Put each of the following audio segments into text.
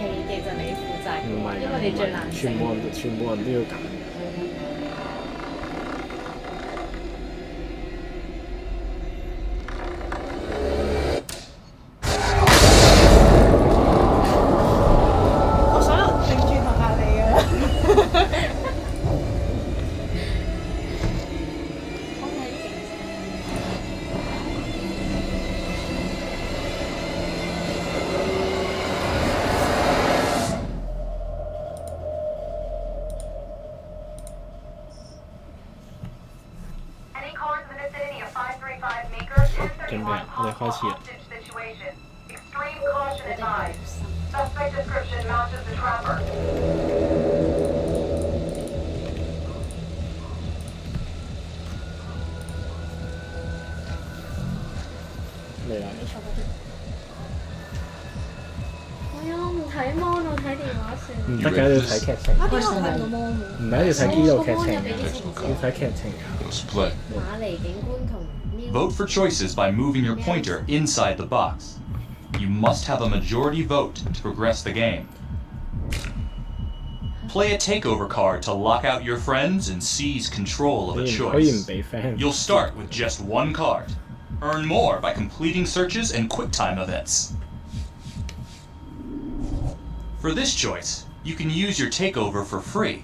戲其實你負責，唔係因為你最難食。全部人都要揀。我想擰轉頭嚇你啊！準備啊！我哋開始啦。嚟啦！我唔睇 mon，我睇電話算。唔得嘅，要睇劇情。啊，點解我睇唔到 mon 唔係要睇呢度劇情㗎，要睇劇情㗎。Let's play. 馬尼警官同 Vote for choices by moving your pointer inside the box. You must have a majority vote to progress the game. Play a takeover card to lock out your friends and seize control of a 可以唔 choice. 俾 friend。 You'll start with just one card. Earn more by completing searches and QuickTime events. For this choice, you can use your takeover for free.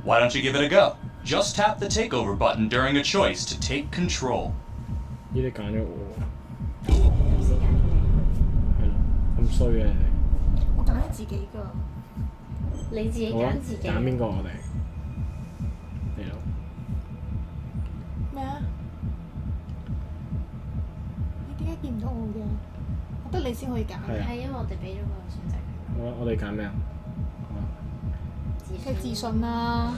Why don't you give it a go? Just tap the takeover button during a choice to take control. 呢啲揀咗我頭先揀咗係咯，咁衰嘅你我揀咗自己㗎。你，你自己哋。好啊揀自己。揀邊個我哋？嚟咯。咩啊？你點解見唔到我嘅？我覺得你先可以揀。係啊係因為我哋俾咗個選擇佢。好啊，我哋揀咩啊？好啊。佢自信啦。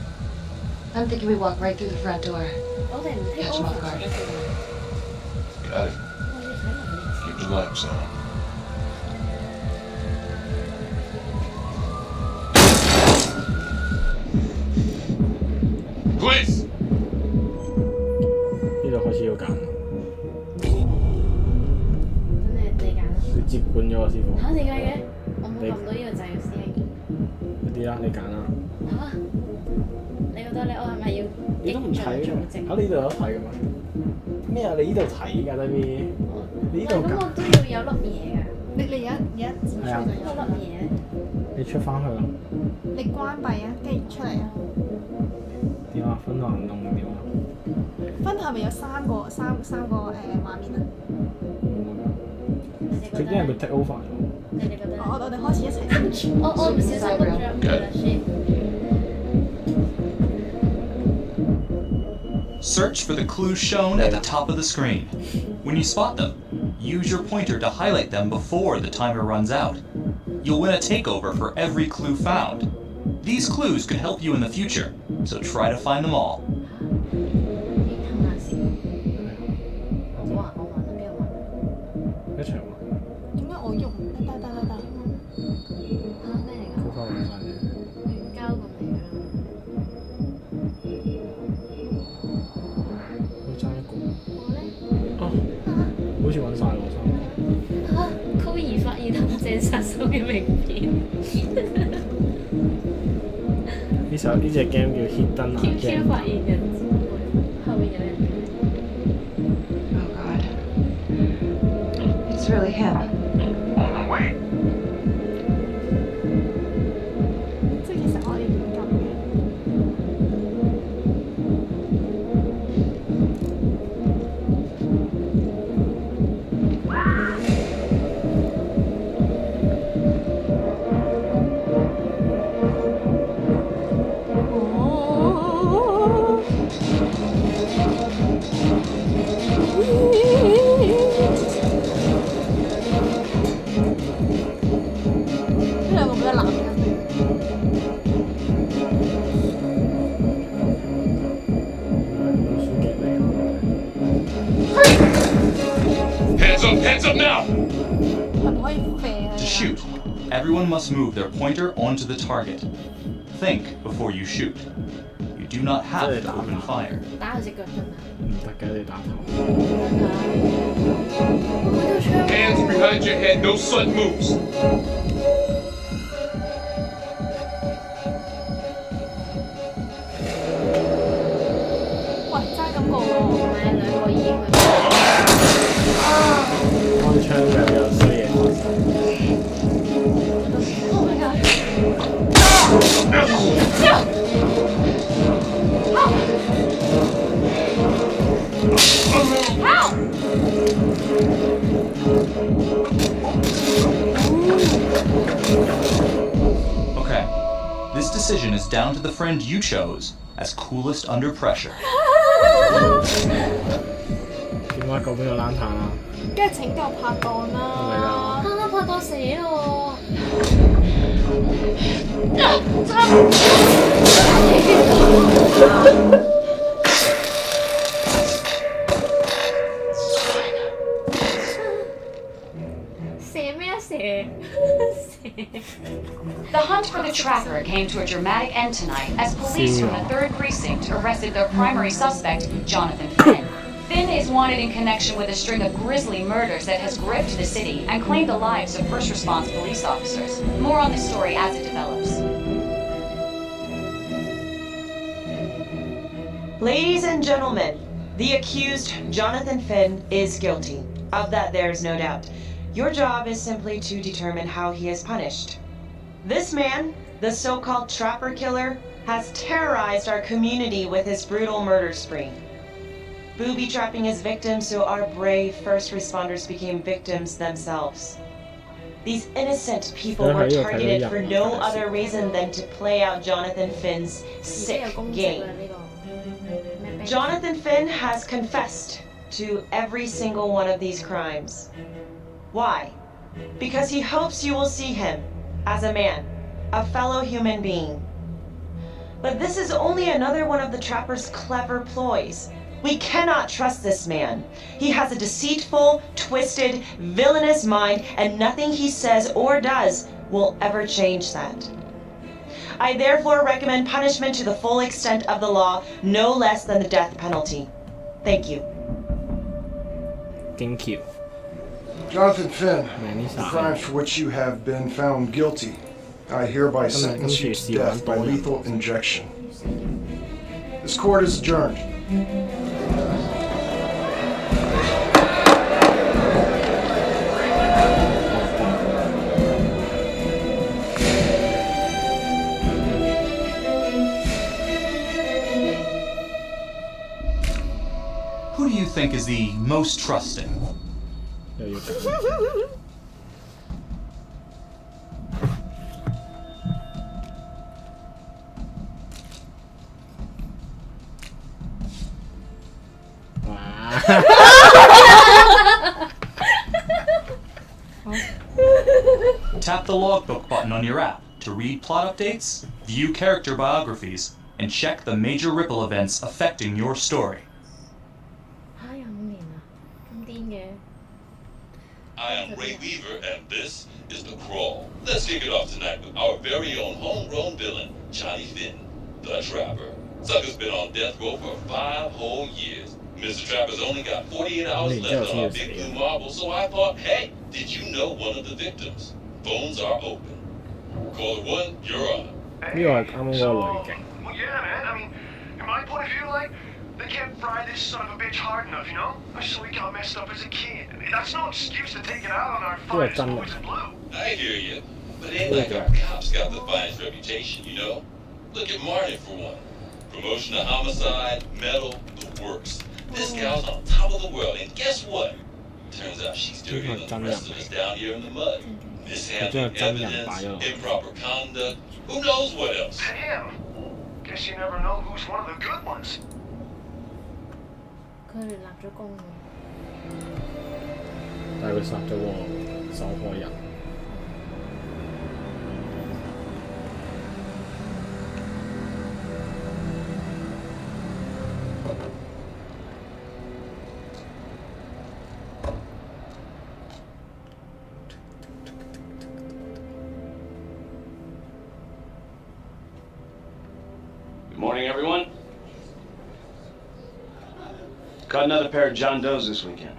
I'm thinking we walk right through the front door. 我哋唔 take Catch 'em off over guard. 咗先。 Got it. 我要睇能力。 Keep the lights on. Please! 呢度開始要揀，真係你揀。你接管咗啊師傅。嚇點解嘅？我冇撳到呢個掣嘅師兄。嗰啲啦，你揀啦。嚇？你覺得咧？我係咪要你都唔激睇嘅？進組織？嚇你呢度有得睇嘅嘛？咩啊？你呢度睇㗎得邊？你呢度咁我揀。都要有粒嘢㗎。你而家指出係啊就嗰有。粒嘢。你出翻去啦。你關閉啊，跟住出嚟啊。點啊？分行動點啊？分係咪有三個畫面啊？冇㗎。你哋覺得佢啲人會咧？ take over 咗。你哋覺得咧？我哋開始一齊。我唔小心碌咗入去啦，shit。 Search for the clues shown at the top of the screen. When you spot them, use your pointer to highlight them before the timer runs out. You'll win a takeover for every clue found. These clues could help you in the future, so try to find them all. 你睇下先。我玩邊個玩？一齊玩。點解我用？得。嚇咩嚟㗎？好快玩晒啫。亂交咁嚟㗎。我爭一個。我咧啊！好似揾晒喎三個。嚇，高兒發現陷阱殺手嘅名片。呢隻 game 叫 Hidden QQ 發 Agenda。現人之後面有人。 Oh God. It's really him. On the way. 即係其實我哋唔撳嘅。 Hands up now! 係咪可以射啊？ To shoot, everyone must move their pointer onto the target. Think before you shoot. You do not have to open fire. 打佢隻腳chân啊！唔得嘅，你打頭。Hands behind your head, no sudden moves. Okay, this decision is down to the friend you chose as coolest under pressure. 點解救邊個冷淡啊？梗係拯救拍檔啦！啱啱拍檔死咯！射咩啊射？ The hunt for the trapper came to a dramatic end tonight as police from the 3rd Precinct arrested their primary suspect, Jonathan Finn. Finn is wanted in connection with a string of grisly murders that has gripped the city and claimed the lives of first response police officers. More on this story as it develops. Ladies and gentlemen, the accused, Jonathan Finn, is guilty. Of that there is no doubt. Your job is simply to determine how he is punished. This man, the so-called trapper killer, has terrorized our community with his brutal murder spree. Booby-trapping his victims so our brave first responders became victims themselves. These innocent people were targeted for no other reason than to play out Jonathan Finn's sick game. Jonathan Finn has confessed to every single one of these crimes. Why? Because he hopes you will see him as a man, a fellow human being. But this is only another one of the trapper's clever ploys. We cannot trust this man. He has a deceitful, twisted, villainous mind, and nothing he says or does will ever change that. I therefore recommend punishment to the full extent of the law, no less than the death penalty. Thank you. Thank you. Jonathan Finn, the crimes for which you have been found guilty, I hereby sentence you to death by lethal injection. This court is adjourned. Who do you think is the most trusting? 又要等。哇！ Tap the logbook button on your app to read plot updates, view character biographies, and check the major ripple events affecting your story. 嚇有5年啊，咁癲嘅！ I am Ray Weaver, and this is The Crawl. Let's kick it off tonight with our very own homegrown villain, Johnny Finn, the Trapper. Sucker's been on death row for 5 whole years. Mr. Trapper's only got 48 hours left on our big blue marble, so I thought, hey, did you know one of the victims? Phones are open. Caller 1, you're on. 呢個係啱啱嗰個女嘅。 Well, yeah, man. I mean, in my point of view, like, they can't fry this son of a bitch hard enough, you know? So he got messed up as a kid. I mean, that's no excuse to take it out on our finest boys in blue. I hear you, but it ain't like our cops got the finest reputation, you know? Look at Marty for one. Promotion to homicide, medal, the works. This gal's on top of the world, and guess what? Turns out she's dirtier than the rest of us down here in the mud. Mishandling evidence, improper conduct, who knows what else? Damn. Guess you never know who's one of the good ones. 佢聯立咗功喎。但係佢殺咗個受害人。Good morning, everyone. Caught another pair of John Does this weekend.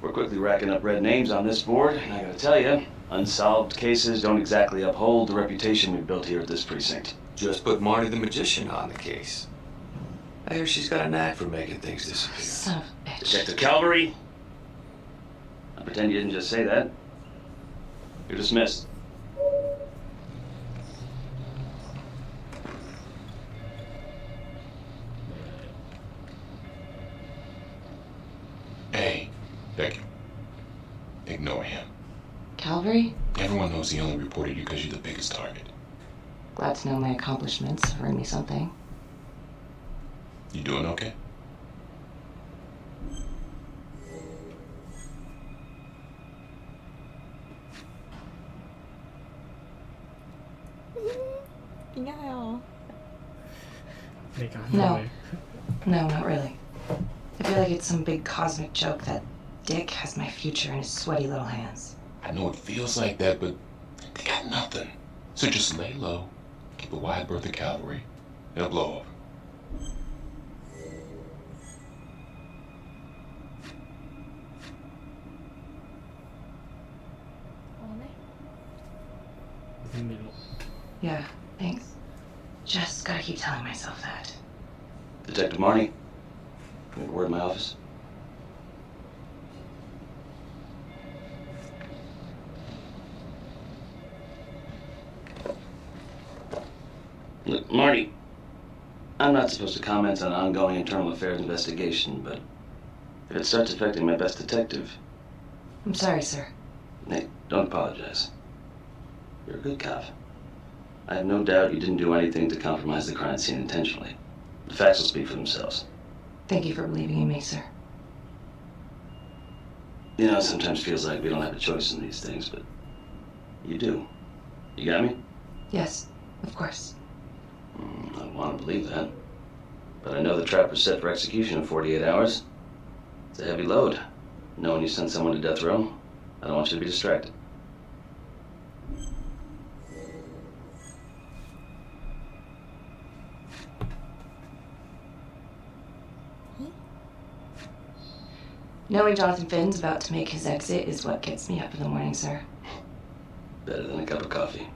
We're quickly racking up red names on this board, and I gotta tell you, unsolved cases don't exactly uphold the reputation we've built here at this precinct. Just put Marty the Magician on the case. I hear she's got a knack for making things disappear. Son of a bitch. Detective Calvary, I pretend you didn't just say that. You're dismissed. Becky, ignore him. Calvary? Everyone knows he only reported you because you're the biggest target. Glad to know my accomplishments have earned me something. You doing okay? No. No, not really. I feel like it's some big cosmic joke that Dick has my future in his sweaty little hands. I know it feels like that, but they got nothing. So just lay low, keep a wide berth of cavalry. It'll blow over. Yeah, thanks. Just gotta keep telling myself that. Detective Marnie, you have a word in my office? Look, Marty, I'm not supposed to comment on an ongoing internal affairs investigation, but if it starts affecting my best detective... I'm sorry, sir. Nate, don't apologize. You're a good cop. I have no doubt you didn't do anything to compromise the crime scene intentionally. The facts will speak for themselves. Thank you for believing in me, sir. You know, it sometimes feels like we don't have a choice in these things, but you do. You got me? Yes, of course. I want to believe that. But I know the trap was set for execution in 48 hours. It's a heavy load. Knowing you sent someone to death row, I don't want you to be distracted. Knowing Jonathan Finn's about to make his exit is what gets me up in the morning, sir. Better than a cup of coffee.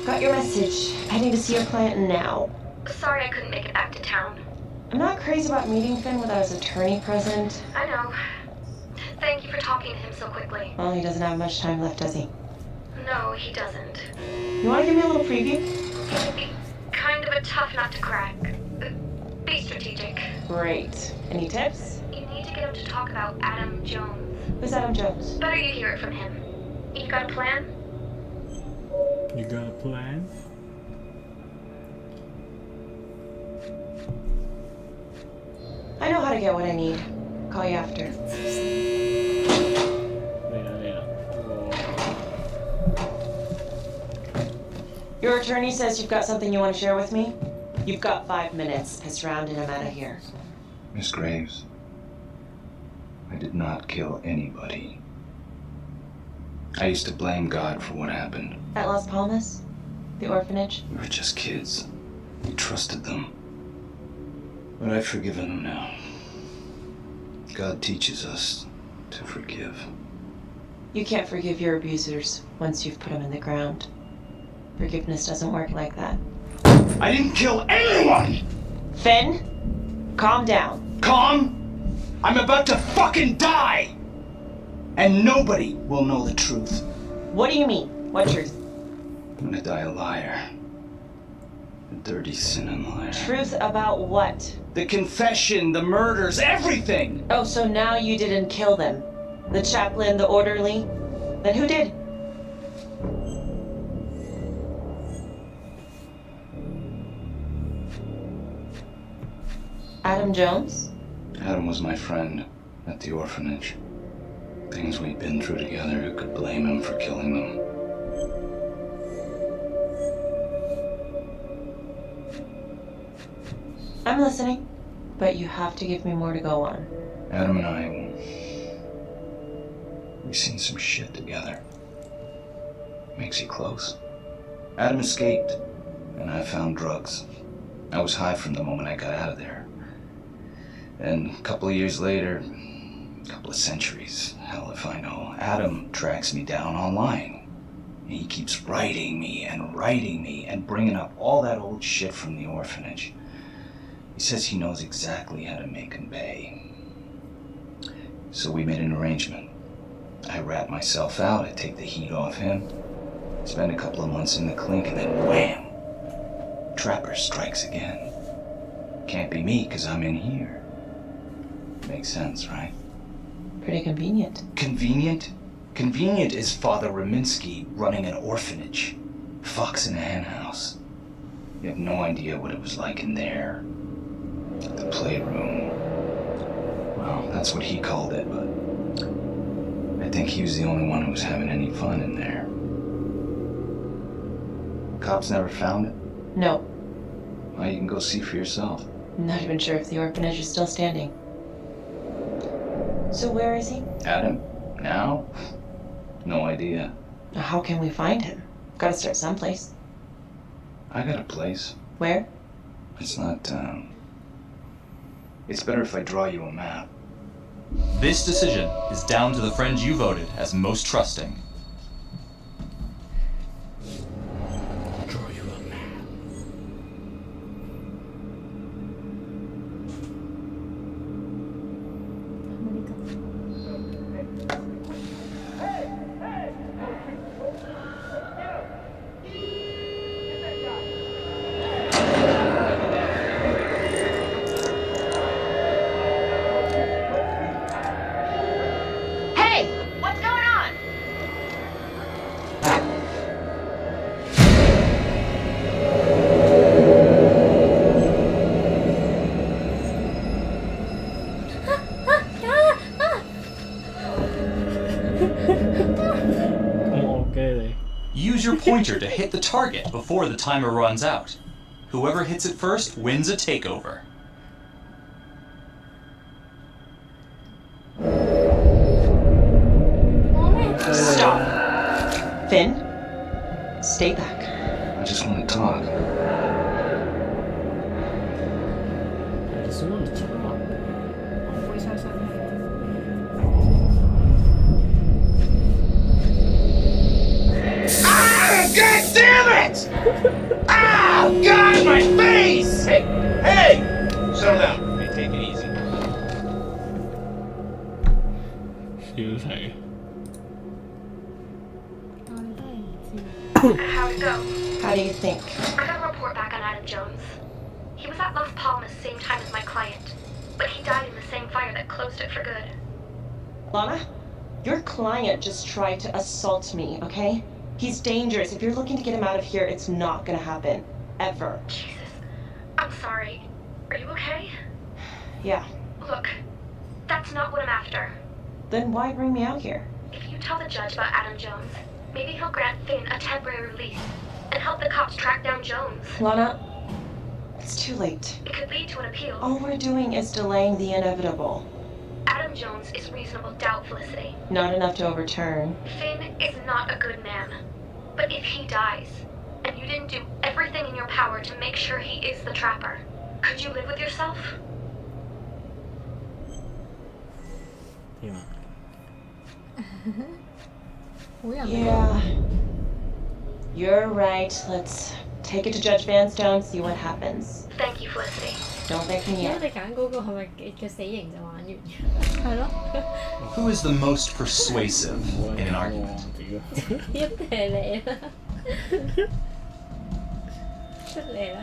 Got your message. Heading to see your client now. Sorry I couldn't make it back to town. I'm not crazy about meeting Finn without his attorney present. I know. Thank you for talking to him so quickly. Well, he doesn't have much time left, does he? No, he doesn't. You want to give me a little preview? Kind of a tough nut to crack. Be strategic. Great. Any tips? You need to get him to talk about Adam Jones. Who's Adam Jones? Better you hear it from him. You got a plan? You got a plan? I know how to get what I need. Call you after. Your attorney says you've got something you want to share with me? You've got 5 minutes. Piss around and I'm out of here. Miss Graves, I did not kill anybody. I used to blame God for what happened. At Las Palmas? The orphanage? We were just kids. We trusted them. But I've forgiven them now. God teaches us to forgive. You can't forgive your abusers once you've put them in the ground. Forgiveness doesn't work like that. I didn't kill anyone! Finn, calm down. Calm? I'm about to fucking die! And nobody will know the truth. What do you mean? What truth? I'm gonna die a liar. A dirty, sinning liar. Truth about what? The confession, the murders, everything! Oh, so now you didn't kill them? The chaplain, the orderly? Then who did? Adam Jones? Adam was my friend at the orphanage. Things we'd been through together, who could blame him for killing them? I'm listening, but you have to give me more to go on. Adam and I, we've seen some shit together. Makes you close. Adam escaped, and I found drugs. I was high from the moment I got out of there. And a couple of years later, a couple of centuries, hell if I know, Adam tracks me down online. And he keeps writing me and bringing up all that old shit from the orphanage. He says he knows exactly how to make him pay. So we made an arrangement. I rat myself out, I take the heat off him, spend a couple of months in the clink, and then wham! Trapper strikes again. Can't be me, because I'm in here. Makes sense, right? Pretty convenient. Convenient? Convenient is Father Raminsky running an orphanage. Fox in a henhouse. You have no idea what it was like in there. The playroom. Well, that's what he called it, but I think he was the only one who was having any fun in there. Cops never found it? No. Well, you can go see for yourself. I'm not even sure if the orphanage is still standing. So where is he? Adam? Now? No idea. How can we find him? Gotta start someplace. I got a place. Where? It's not, It's better if I draw you a map. This decision is down to the friend you voted as most trusting. Draw you a map. Hey! What's going on? Use your pointer to hit the target before the timer runs out. Whoever hits it first wins a takeover. Stop. Finn, stay back. I just want to talk. I just want to talk. 我會細聲啲。 Ah, God damn it! Oh, God, my face! Hey, hey! Settle down. Hey, take it easy. 笑死。 How'd it go? How do you think? I got a report back on Adam Jones. He was at Las Palmas same time as my client, but he died in the same fire that closed it for good. Lana, your client just tried to assault me, okay? He's dangerous. If you're looking to get him out of here, it's not gonna happen. Ever. Jesus. I'm sorry. Are you okay? Yeah. Look, that's not what I'm after. Then why bring me out here? If you tell the judge about Adam Jones, maybe he'll grant Finn a temporary release and help the cops track down Jones. Lana, it's too late. It could lead to an appeal. All we're doing is delaying the inevitable. Adam Jones is reasonable doubt, Felicity. Not enough to overturn. Finn is not a good man. But if he dies, and you didn't do everything in your power to make sure he is the trapper, could you live with yourself? Yeah. You're right. Let's take it to Judge Vanstone, see what happens. Thank you, Felicity. Don't make me 因為 up. 你揀嗰個係咪嘅死刑就玩完？係咯， Who is the most persuasive in an argument? 一定係你啦，出嚟啦！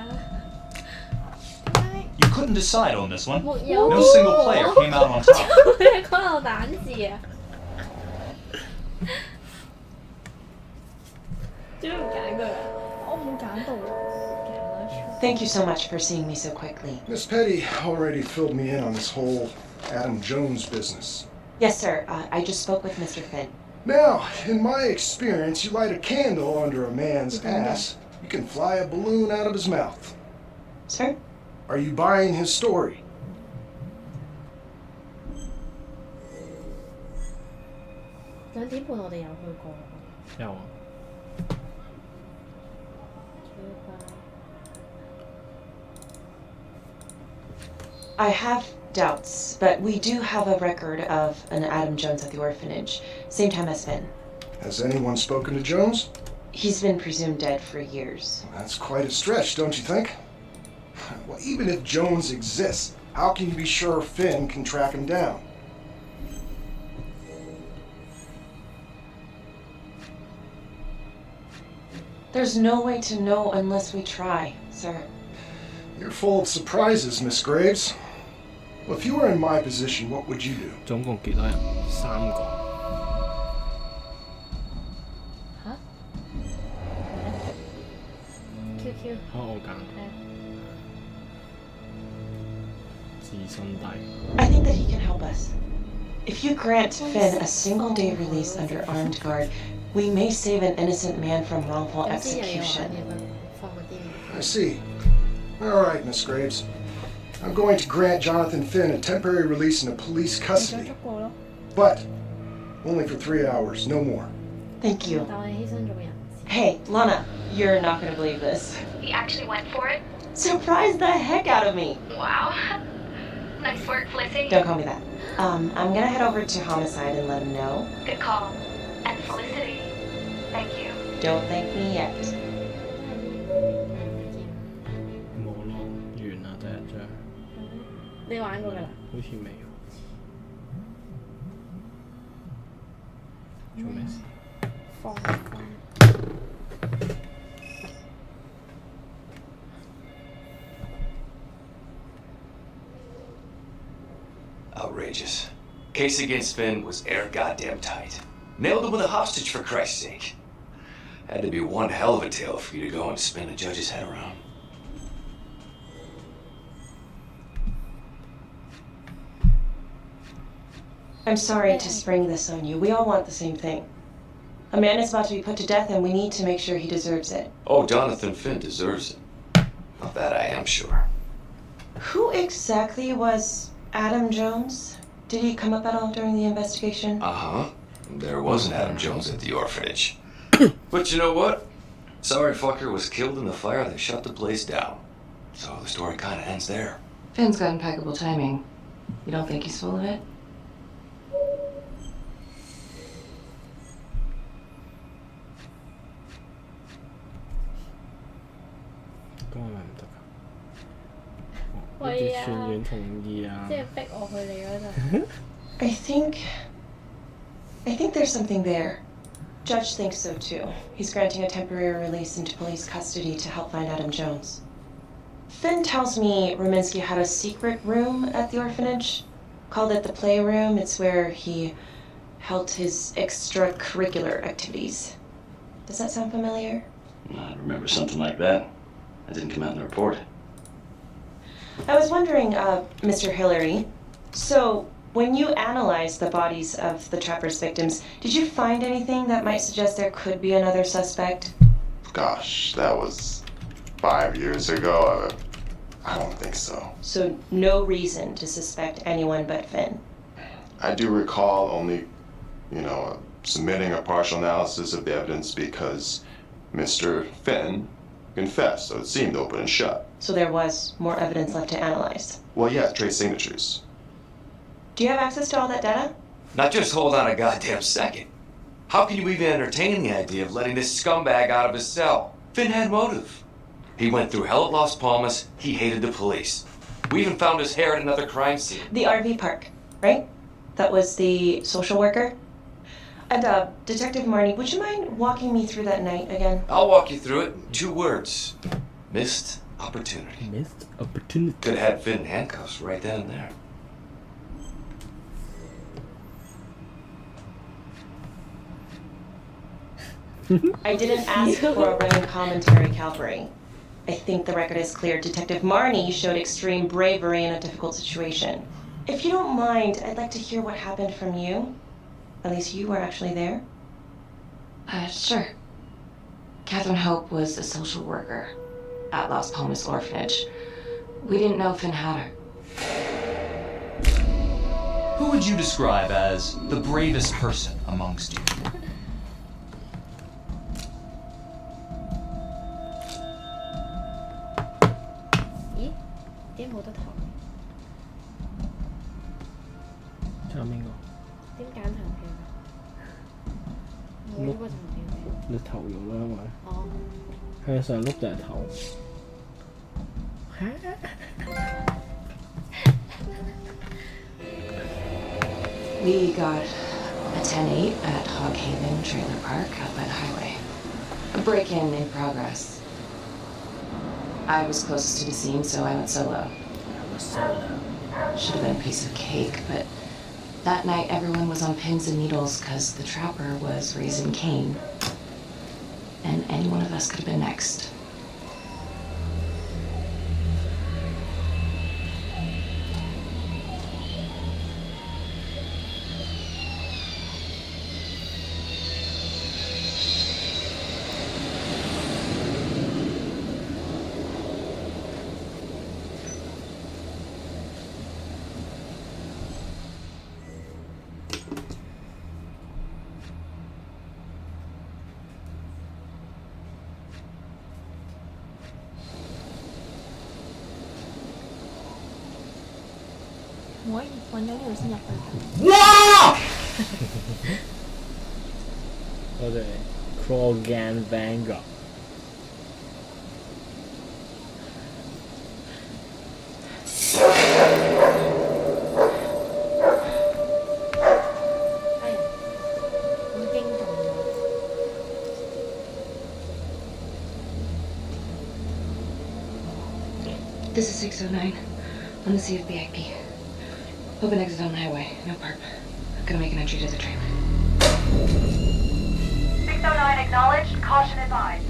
You couldn't decide on this one. 沒有 No single player came out on top. 你講流蛋字啊！點解唔揀佢？我冇揀到喎。 Thank you so much for seeing me so quickly. Miss Petty already filled me in on this whole Adam Jones business. Yes, sir. I just spoke with Mr. Finn. Now, in my experience, you light a candle under a man's ass, you can fly a balloon out of his mouth. Sir? Are you buying his story? 2點半我哋有去過。有啊。 I have doubts, but we do have a record of an Adam Jones at the orphanage, same time as Finn. Has anyone spoken to Jones? He's been presumed dead for years. That's quite a stretch, don't you think? Well, even if Jones exists, how can you be sure Finn can track him down? There's no way to know unless we try, sir. You're full of surprises, Miss Graves. Well, if you were in my position, what would you do? 總共幾多人？3個。嚇？QQ。我揀。自信低。I think that he can help us. If you grant Finn a single-day release under armed guard, we may save an innocent man from wrongful execution. I see. All right, Miss Graves. I'm going to grant Jonathan Finn a temporary release into police custody. But only for 3 hours, no more. Thank you. Hey, Lana, you're not going to believe this. He actually went for it? Surprised the heck out of me. Wow. Nice work, Felicity. Don't call me that. I'm going to head over to Homicide and let him know. Good call. And Felicity, thank you. Don't thank me yet. 冇咯，完啦第一章。你玩過㗎啦？好似未。做咩事？放。Outrageous. Case against Finn was air goddamn tight. Nailed him with a hostage for Christ's sake. Had to be one hell of a tale for you to go and spin a judge's head around. I'm sorry to spring this on you. We all want the same thing. A man is about to be put to death and we need to make sure he deserves it. Oh, Jonathan Finn deserves it. Of that I am sure. Who exactly was Adam Jones? Did he come up at all during the investigation? Uh-huh. There was an Adam Jones at the orphanage. But you know what? Sorry fucker was killed in the fire that shut the place down. So the story kind of ends there. Finn's got impeccable timing. You don't think he's full of it? I think there's something there. Judge thinks so too. He's granting a temporary release into police custody to help find Adam Jones. Finn tells me Rominsky had a secret room at the orphanage. Called it the playroom. It's where he held his extracurricular activities. Does that sound familiar? I remember something like that. That didn't come out in the report. I was wondering, Mr. Hillary, so when you analyzed the bodies of the Trapper's victims, did you find anything that might suggest there could be another suspect? Gosh, that was 5 years ago. I don't think so. So no reason to suspect anyone but Finn? I do recall only, submitting a partial analysis of the evidence because Mr. Finn confessed, so it seemed open and shut. So there was more evidence left to analyze? Well, yeah, trace signatures. Do you have access to all that data? Now just hold on a goddamn second. How can you even entertain the idea of letting this scumbag out of his cell? Finn had motive. He went through hell at Las Palmas. He hated the police. We even found his hair at another crime scene. The RV park, right? That was the social worker? And, Detective Marnie, would you mind walking me through that night again? I'll walk you through it in 2 words. Missed opportunity. Missed opportunity. Could have had Finn in handcuffs right then and there. I didn't ask for a running commentary, Calvary. I think the record is clear. Detective Marnie showed extreme bravery in a difficult situation. If you don't mind, I'd like to hear what happened from you. At least you were actually there. Sure. Catherine Hope was a social worker at Las Palmas Orphanage. We didn't know Finn had her. Who would you describe as the bravest person amongst you? We got a 10-8 at Hog Haven Trailer Park out by the highway. A break-in in progress. I was closest to the scene, so I went solo. Should have been a piece of cake, but that night everyone was on pins and needles because the trapper was raising Cain. And any one of us could have been next.我哋 Krogan Vanguard。This is 609 on the CFBIP. Open exit on the highway, no perp. Gonna make an entry to the trailer. 609 acknowledged, caution advised.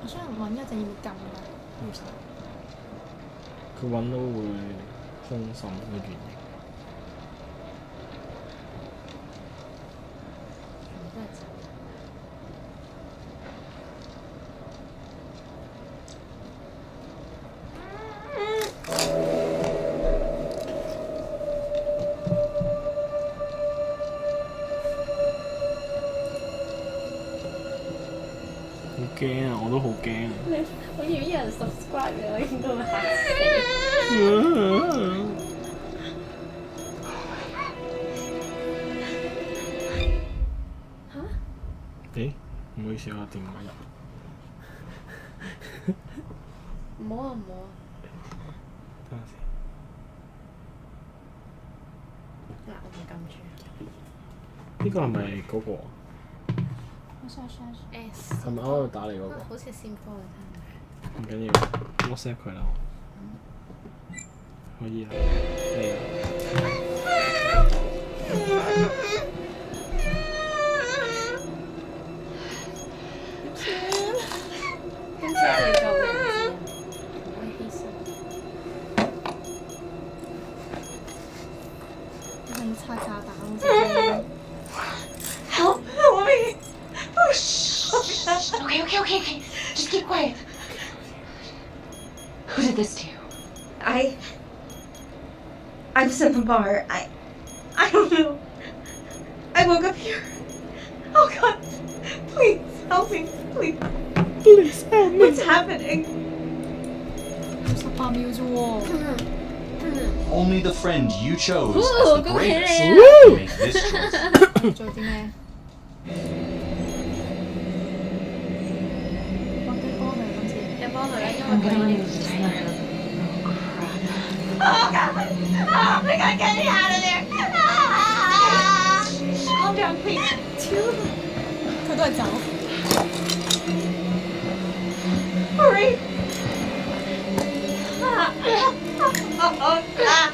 我想揾一陣要撳啊！唔使，佢揾到會空心嘅原型。好驚啊！我都好驚啊！我以為有人 subscribe 嘅，我應該會嚇死。誒，唔好意思，我電話入。唔好啊唔好啊！等下先。嗱，我唔撳住。呢個係咪嗰個啊？係咪啱啱打嚟嗰個？好似先科嘅唔緊要 ，WhatsApp 佢啦。可以啦，嚟啦。今次你救嘅人唔可以犧牲。你係咪拆炸彈好似？Help me! Oh, shh. Okay. Just keep quiet. Who did this to you? I was in the bar. I don't know. I woke up here. Oh God! Please help me, please. Please help me. What's happening? 18秒啫喎。Only the friend you chose Ooh, as the go greatest ahead. can make this choice. 做啲咩？有幫佢啦，因為佢已經 Oh God! Oh my God! Get me out of there! Calm down, please. 佢都係走。Hurry! Oh God!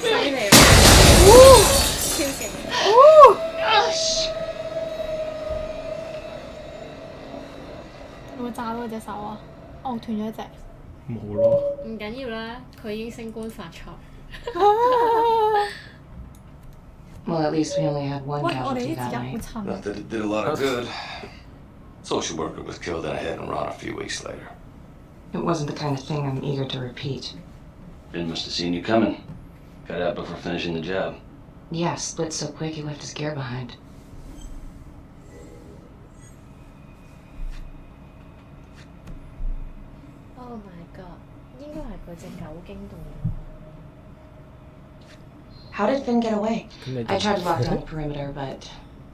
犀利啦！超勁！會炸到佢隻手啊！哦，斷咗一隻。冇咯。唔緊要啦，佢已經升官發財。Well, at least we only had one 喂，我哋 casualty 啲字 that 音好 night. 沉。 Not that it did a lot of good. Social worker was killed in a hit and run a few weeks later. It wasn't the kind of thing I'm eager to repeat. Finn must have seen you coming. Got out before finishing the job. Yeah, split so quick he left his gear behind. Oh my god， 應該係佢隻狗驚動咗。 How did Finn get away? I tried to lock down the perimeter, but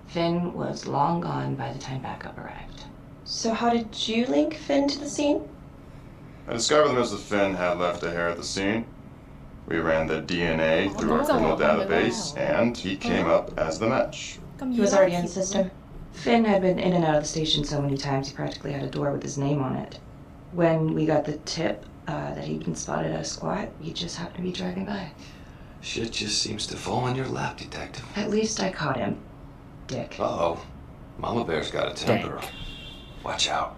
Finn was long gone by the time backup arrived. So how did you link Finn to the scene? I discovered that Mr. Finn had left a hair at the scene. We ran the DNA through our criminal database, and he came up as the match. He was already in the system. Finn had been in and out of the station so many times he practically had a door with his name on it. When we got the tip that he'd been spotted at a squat, he just happened to be driving by. Shit just seems to fall in your lap, Detective. At least I caught him. Dick. Uh-oh. Mama Bear's got a temper. Watch out.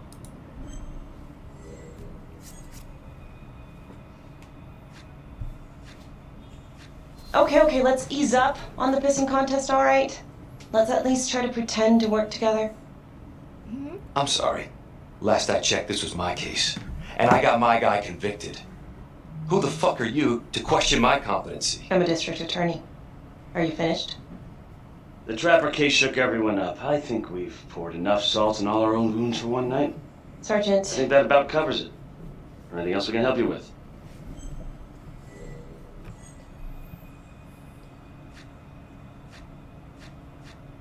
Okay, let's ease up on the pissing contest, all right? Let's at least try to pretend to work together. I'm sorry. Last I checked, this was my case. And I got my guy convicted. Who the fuck are you to question my competency? I'm a district attorney. Are you finished? The Trapper case shook everyone up. I think we've poured enough salt in all our own wounds for one night. Sergeant. I think that about covers it. Anything else we can help you with?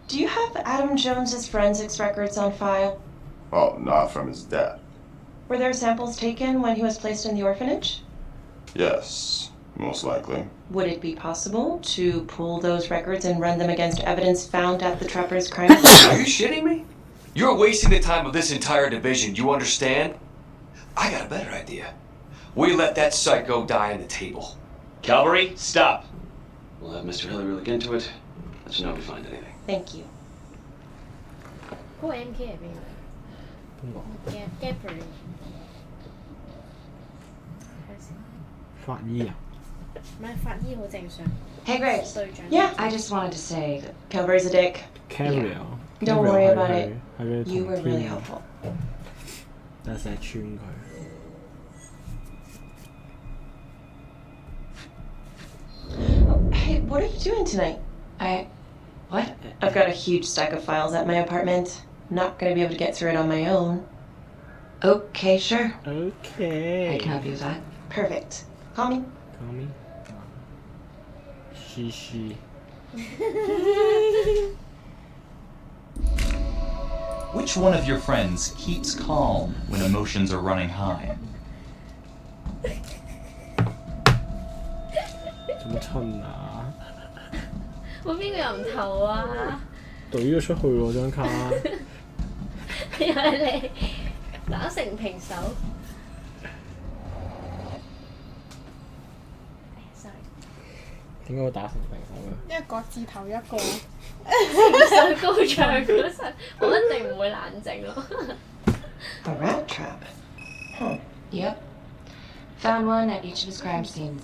Do you have Adam Jones's forensics records on file? Well, not from his death. Were there samples taken when he was placed in the orphanage? Yes, most likely. Would it be possible to pull those records and run them against evidence found at the Trapper's crime scene? Are you shitting me? You're wasting the time of this entire division, you understand? I got a better idea. We let that psycho die on the table. Cavalry, stop! We'll have Mr. Hillary look into it. Let you know if we find anything. Thank you. 嗰個 MK 係邊個？Gabriel。法醫啊？唔係法醫好正常。 Hey, Graves. 隊長。 Yeah. I just wanted to say that Calvary's a dick. Carrier。 Don't worry about it. 係佢 You were really 同 helpful. 但係成日串佢。 Hey, what are you doing tonight? What? I've got a huge stack of files at my apartment. Not gonna be able to get through it on my own. Okay, sure. Okay. I can help you with that. Perfect. Call me. Call me. She. Which one of your friends keeps calm when emotions are running high? 做乜春啊？喂，邊個又唔投啊？懟咗出去喎張卡。又係你打成平手。sorry。點解會打成平手嘅？因為各自投一個。情緒高漲嗰陣，我一定唔會冷靜咯。A rat trap. Huh. Yep. Found one at each of his crime scenes.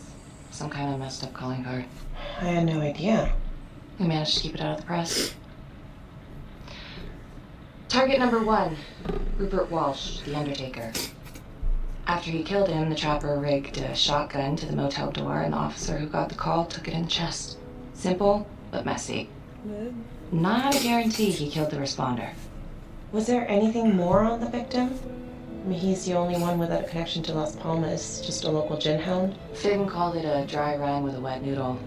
Some kind of messed up calling card. I had no idea. We managed to keep it out of the press. Target number 1, Rupert Walsh, the Undertaker. After he killed him, the Trapper rigged a shotgun to the motel door, and the officer who got the call took it in the chest. Simple, but messy. Not a guarantee he killed the responder. Was there anything more on the victim? I mean, he's the only one without a connection to Las Palmas, just a local gin hound. Finn called it a dry run with a wet noodle.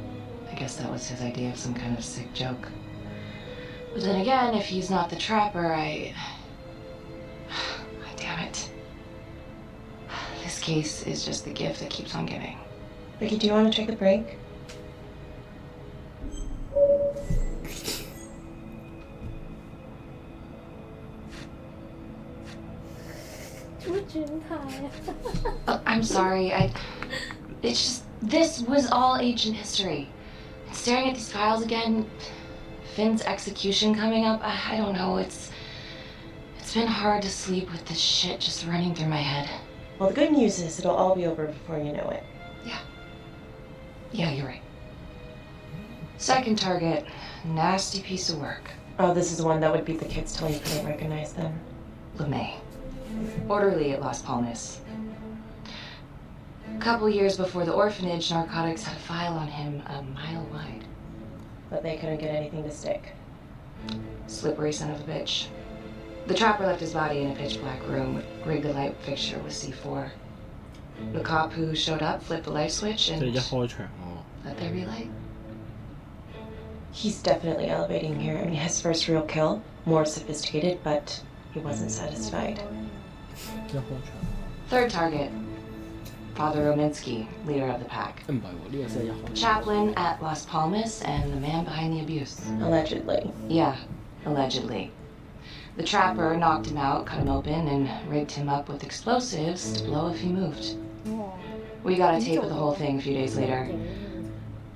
I guess that was his idea of some kind of sick joke. But then again, if he's not the Trapper, damn it. This case is just the gift that keeps on giving. Ricky, do you want to take a break? I'm sorry, it's just, this was all ancient history. Staring at these files again, Finn's execution coming up, I don't know, it's been hard to sleep with this shit just running through my head. Well, the good news is it'll all be over before you know it. Yeah, you're right. Second target, nasty piece of work. Oh, this is the one that would beat the kids till you couldn't recognize them. LeMay. Orderly at Las Palmas. A couple years before the orphanage, narcotics had a file on him a mile wide. But they couldn't get anything to stick. Slippery son of a bitch. The trapper left his body in a pitch black room, rigged the light fixture with C4. The cop who showed up flipped the light switch and 即係一開場喎。 let there be light. He's definitely elevating here. I mean, his first real kill, more sophisticated, but he wasn't satisfied. 一開場。 Third target, Father Rominsky, leader of the pack. 唔係喎，呢個先係一開場。 Chaplain at Las Palmas and the man behind the abuse. Allegedly. Yeah, allegedly. The trapper knocked him out, cut him open, and rigged him up with explosives to blow if he moved. We got a tape of the whole thing a few days later.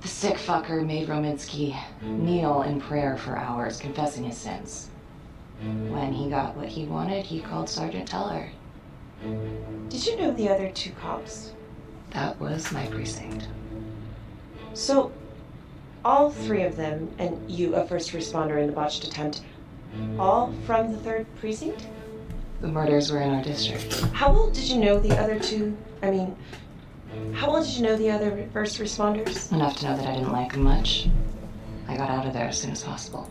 The sick fucker made Rominsky kneel in prayer for hours, confessing his sins. When he got what he wanted, he called Sergeant Teller. Did you know the other two cops? That was my precinct. So, all three of them, and you, a first responder in the botched attempt, all from the 3rd precinct? The murders were in our district. How well did you know the other two? I mean, how well did you know the other first responders? Enough to know that I didn't like them much. I got out of there as soon as possible.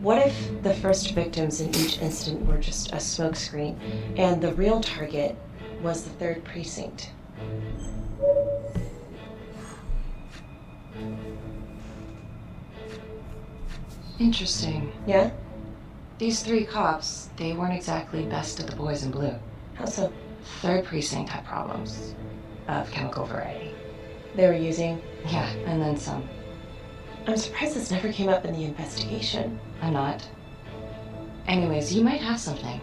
What if the first victims in each incident were just a smokescreen, and the real target was the 3rd precinct? Interesting. Yeah? These 3 cops, they weren't exactly best of the boys in blue. How so? 3rd precinct had problems. Of chemical variety. They were using? Yeah, and then some. I'm surprised this never came up in the investigation. I'm not. Anyways, you might have something.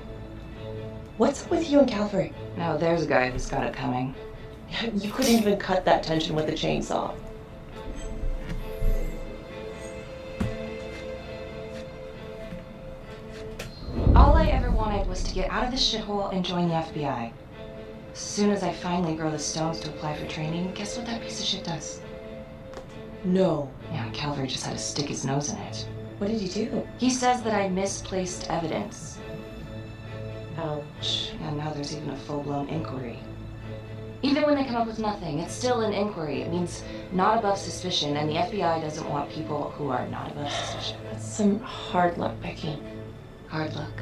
What's up with you and Calvary? Now there's a guy who's got it coming. You couldn't even cut that tension with a chainsaw. All I ever wanted was to get out of this shithole and join the FBI. As soon as I finally grow the stones to apply for training, guess what that piece of shit does? No. Yeah, Calvary just had to stick his nose in it. What did he do? He says that I misplaced evidence. Ouch. And now there's even a full-blown inquiry. Even when they come up with nothing, it's still an inquiry. It means not above suspicion, and the FBI doesn't want people who are not above suspicion. That's some hard luck, Becky. Hard luck.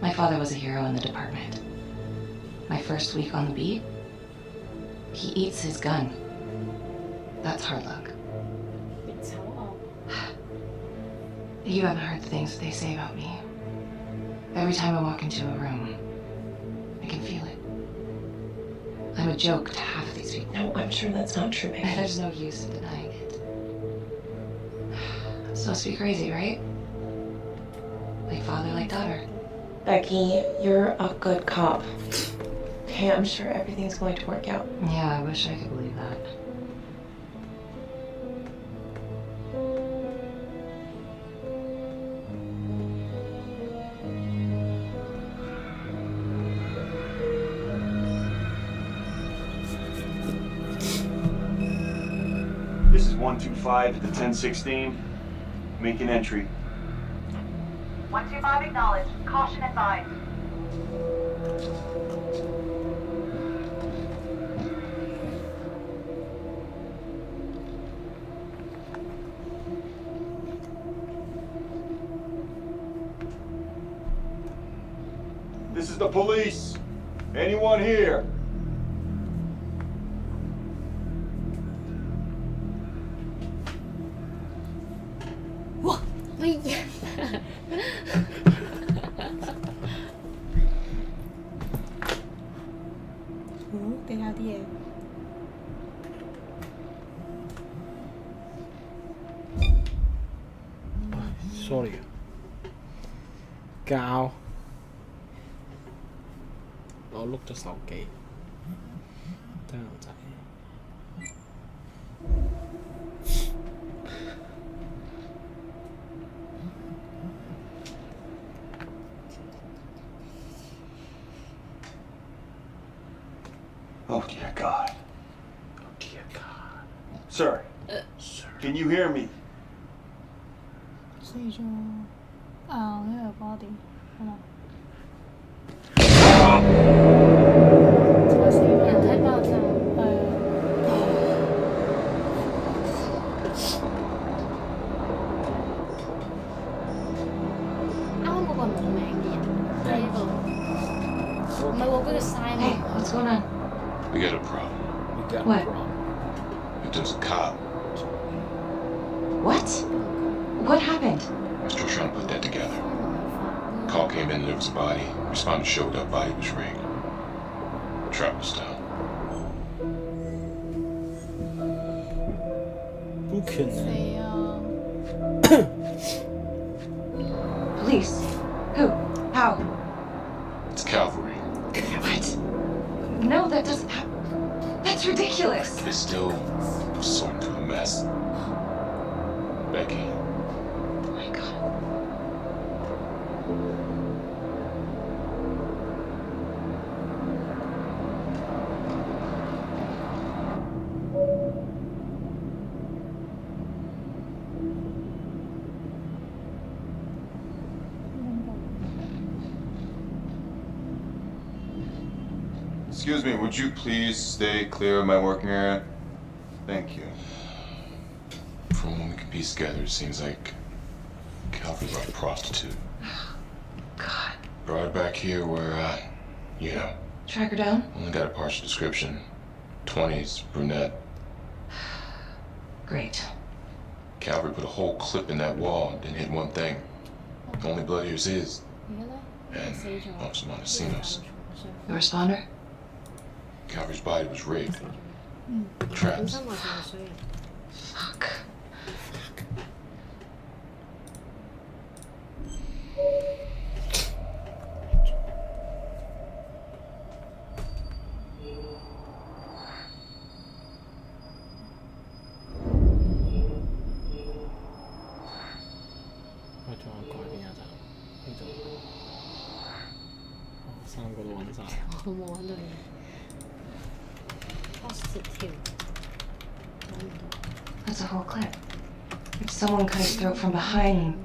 My father was a hero in the department. My first week on the beat, he eats his gun. That's hard luck. You haven't heard the things that they say about me. Every time I walk into a room, I can feel it. I'm a joke to half of these people. No, I'm sure that's not true, Becky. There's no use in denying it. I'm supposed to be crazy, right? Like father, like daughter. Becky, you're a good cop. Okay, I'm sure everything's going to work out. Yeah, I wish I could believe that. This is 125 at the 1016. Make an entry. 125 acknowledged. Caution advised. This is the police. Anyone here? Sorry 膠我碌咗手機得牛仔 Oh dear God. Oh dear God. Sir. Sir. Can you hear me? 死咗啊！呢個 body 係嘛？人體爆炸。係啊。啱啱嗰個冇名嘅人，即係呢個唔係喎，嗰個 Simon。Hey, what's going on? We got a problem. What? There's a cop. What? What happened? We're still trying to put that together. Call came in, there was a body. Responders showed up, body was rigged. Trap was down. Say, Police? Who? How? It's cavalry. What? No, that doesn't happen. That's ridiculous. It's still sorting through the mess. Becky. Oh my god. Excuse me, would you please stay clear of my working area? Thank you. From what we can piece together, it seems like Calvary brought a prostitute. God. Brought her back here where, you know. Track her down? Only got a partial description. 20s, brunette. Great. Calvary put a whole clip in that wall, didn't hit one thing. Only blood here's his. And Officer Montesinos. The responder? Calvary's body was rigged. Traps. Fuck. That's a whole clip. If someone cut his throat from behind,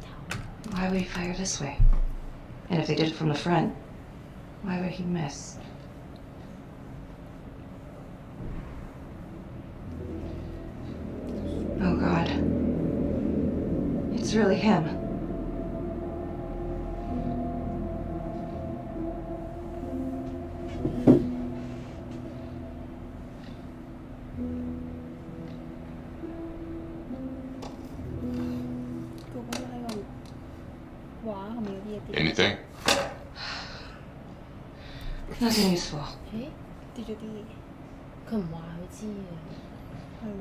why would he fire this way? And if they did it from the front, why would he miss? Oh God. It's really him. Anything? Nothing useful. 誒跌咗啲嘢。佢唔話佢知嘅。係喎。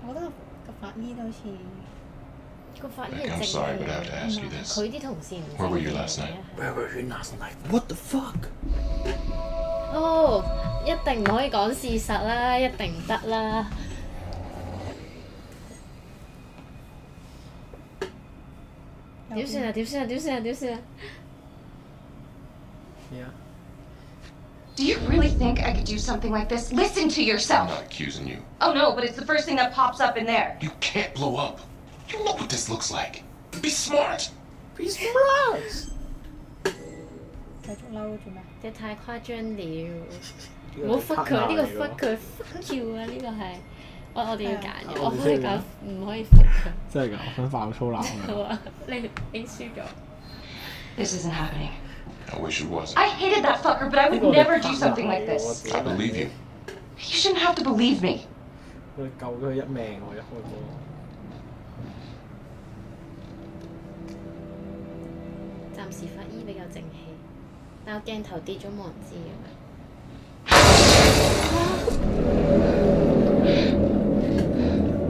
我覺得個法醫都好似個法醫 I'm 係 sorry, but I have to ask you this. 佢啲同事唔知 Where were you last night? Where were you last night? What the fuck? 哦，一定唔可以講事實啦，一定唔得啦。點算啊？點算啊？點算啊？點算啊？ Yeah. Do you really think I could do something like this? Listen to I'm yourself. not accusing you. Oh no, but it's the first thing that pops up in there. You can't blow up. You know what this looks like. Be smart. Be smart. 繼續嬲做咩？即係太誇張了。唔好 fuck 佢，呢個 fuck 佢 fuck you 啊！呢個係我哋要揀嘅，我可以揀唔可以 fuck 佢。真係㗎，我想爆粗鬧好啊，你輸咗。 This isn't happening. I wish it wasn't. I hated that fucker, but I would never do something like this. I believe you. You shouldn't have to believe me. 佢救咗佢一命喎，一開波。暫時法醫比較正氣，但個鏡頭跌咗冇人知嘅咩？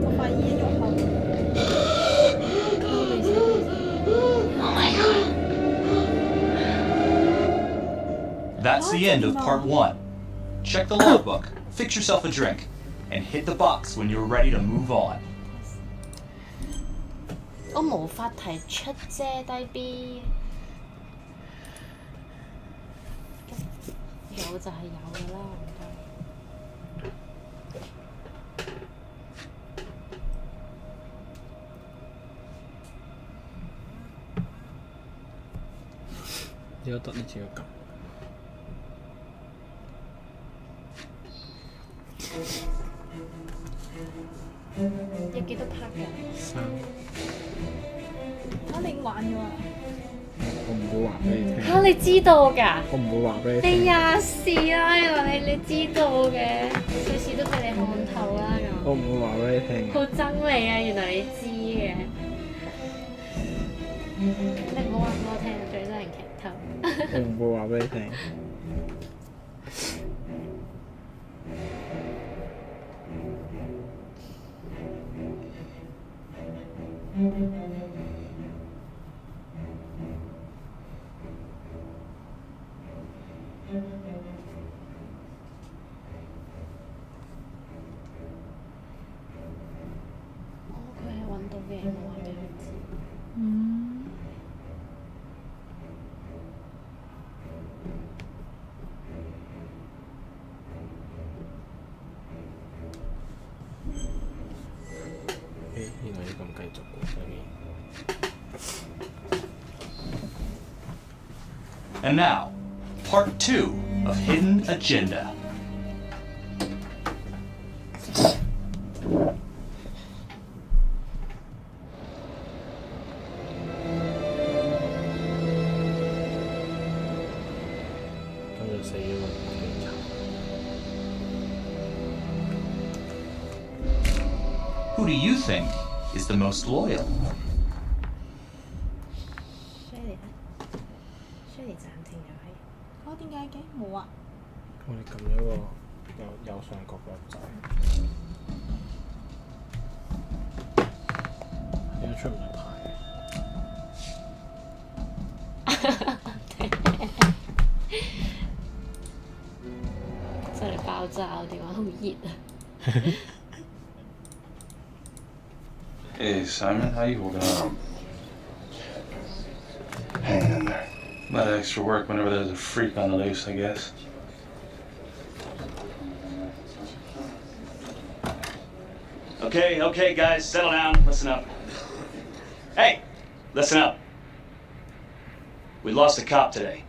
個法醫一喐後。Oh my god. That's the end of part 1. Check the logbook, fix yourself a drink, and hit the box when you're ready to move on. 我無法提出啫，低 B。有就係有㗎啦，唔得。只有得你自己撳。有幾多拍㗎？3。你玩咗啊？我唔會話俾你聽。嚇！你知道㗎？我唔會話俾你聽。你吔事啦！原來你知道嘅，隨時都俾你看透啦咁。我唔會話俾你聽。好憎你啊！原來你知嘅。你唔好話俾我聽，最多人劇透。我唔會話俾你聽。佢係揾到嘅，冇話俾佢知。原來要咁繼續喎，所以。And now, part 2 of Hidden Agenda. Who do you think is the most loyal? 點解嘅？冇啊！我哋撳咗個右上角個掣，點解出唔到牌就嚟爆炸！我電話好熱啊！Hey Simon, how you holding up? Hanging in there. A lot of extra work whenever there's a freak on the loose, I guess. Okay, guys, settle down. Listen up. Hey, listen up. We lost a cop today.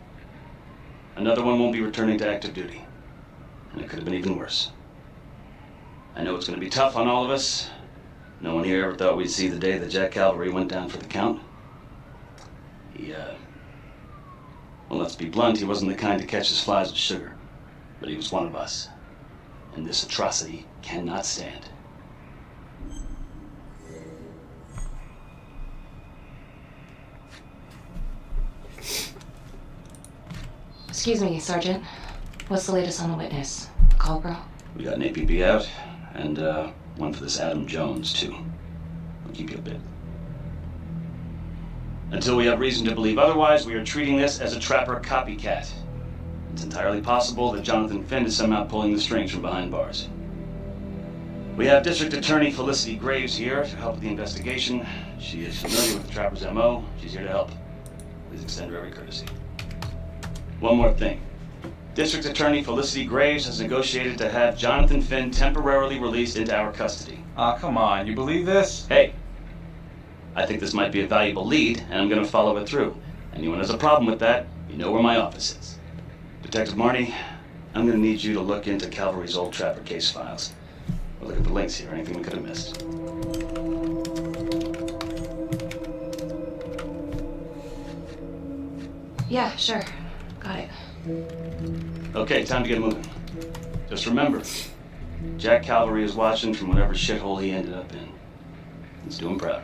Another one won't be returning to active duty. And it could have been even worse. I know it's going to be tough on all of us. No one here ever thought we'd see the day that Jack Calvary went down for the count. Well, let's be blunt, he wasn't the kind to catch his flies with sugar. But he was one of us. And this atrocity cannot stand. Excuse me, Sergeant. What's the latest on the witness? Culprit? We got an APB out, and one for this Adam Jones, too. I'll keep you a bit. Until we have reason to believe otherwise, we are treating this as a trapper copycat. It's entirely possible that Jonathan Finn is somehow pulling the strings from behind bars. We have District Attorney Felicity Graves here to help with the investigation. She is familiar with the trapper's MO. She's here to help. Please extend her every courtesy. One more thing. District Attorney Felicity Graves has negotiated to have Jonathan Finn temporarily released into our custody. Ah, come on, you believe this? Hey, I think this might be a valuable lead, and I'm going to follow it through. Anyone has a problem with that, you know where my office is. Detective Marnie, I'm going to need you to look into Calvary's old trapper case files. We'll look at the links here, anything we could have missed. Yeah, sure. Got it. Okay, time to get moving. Just remember, Jack Calvary is watching from whatever shithole he ended up in. Let's do him proud.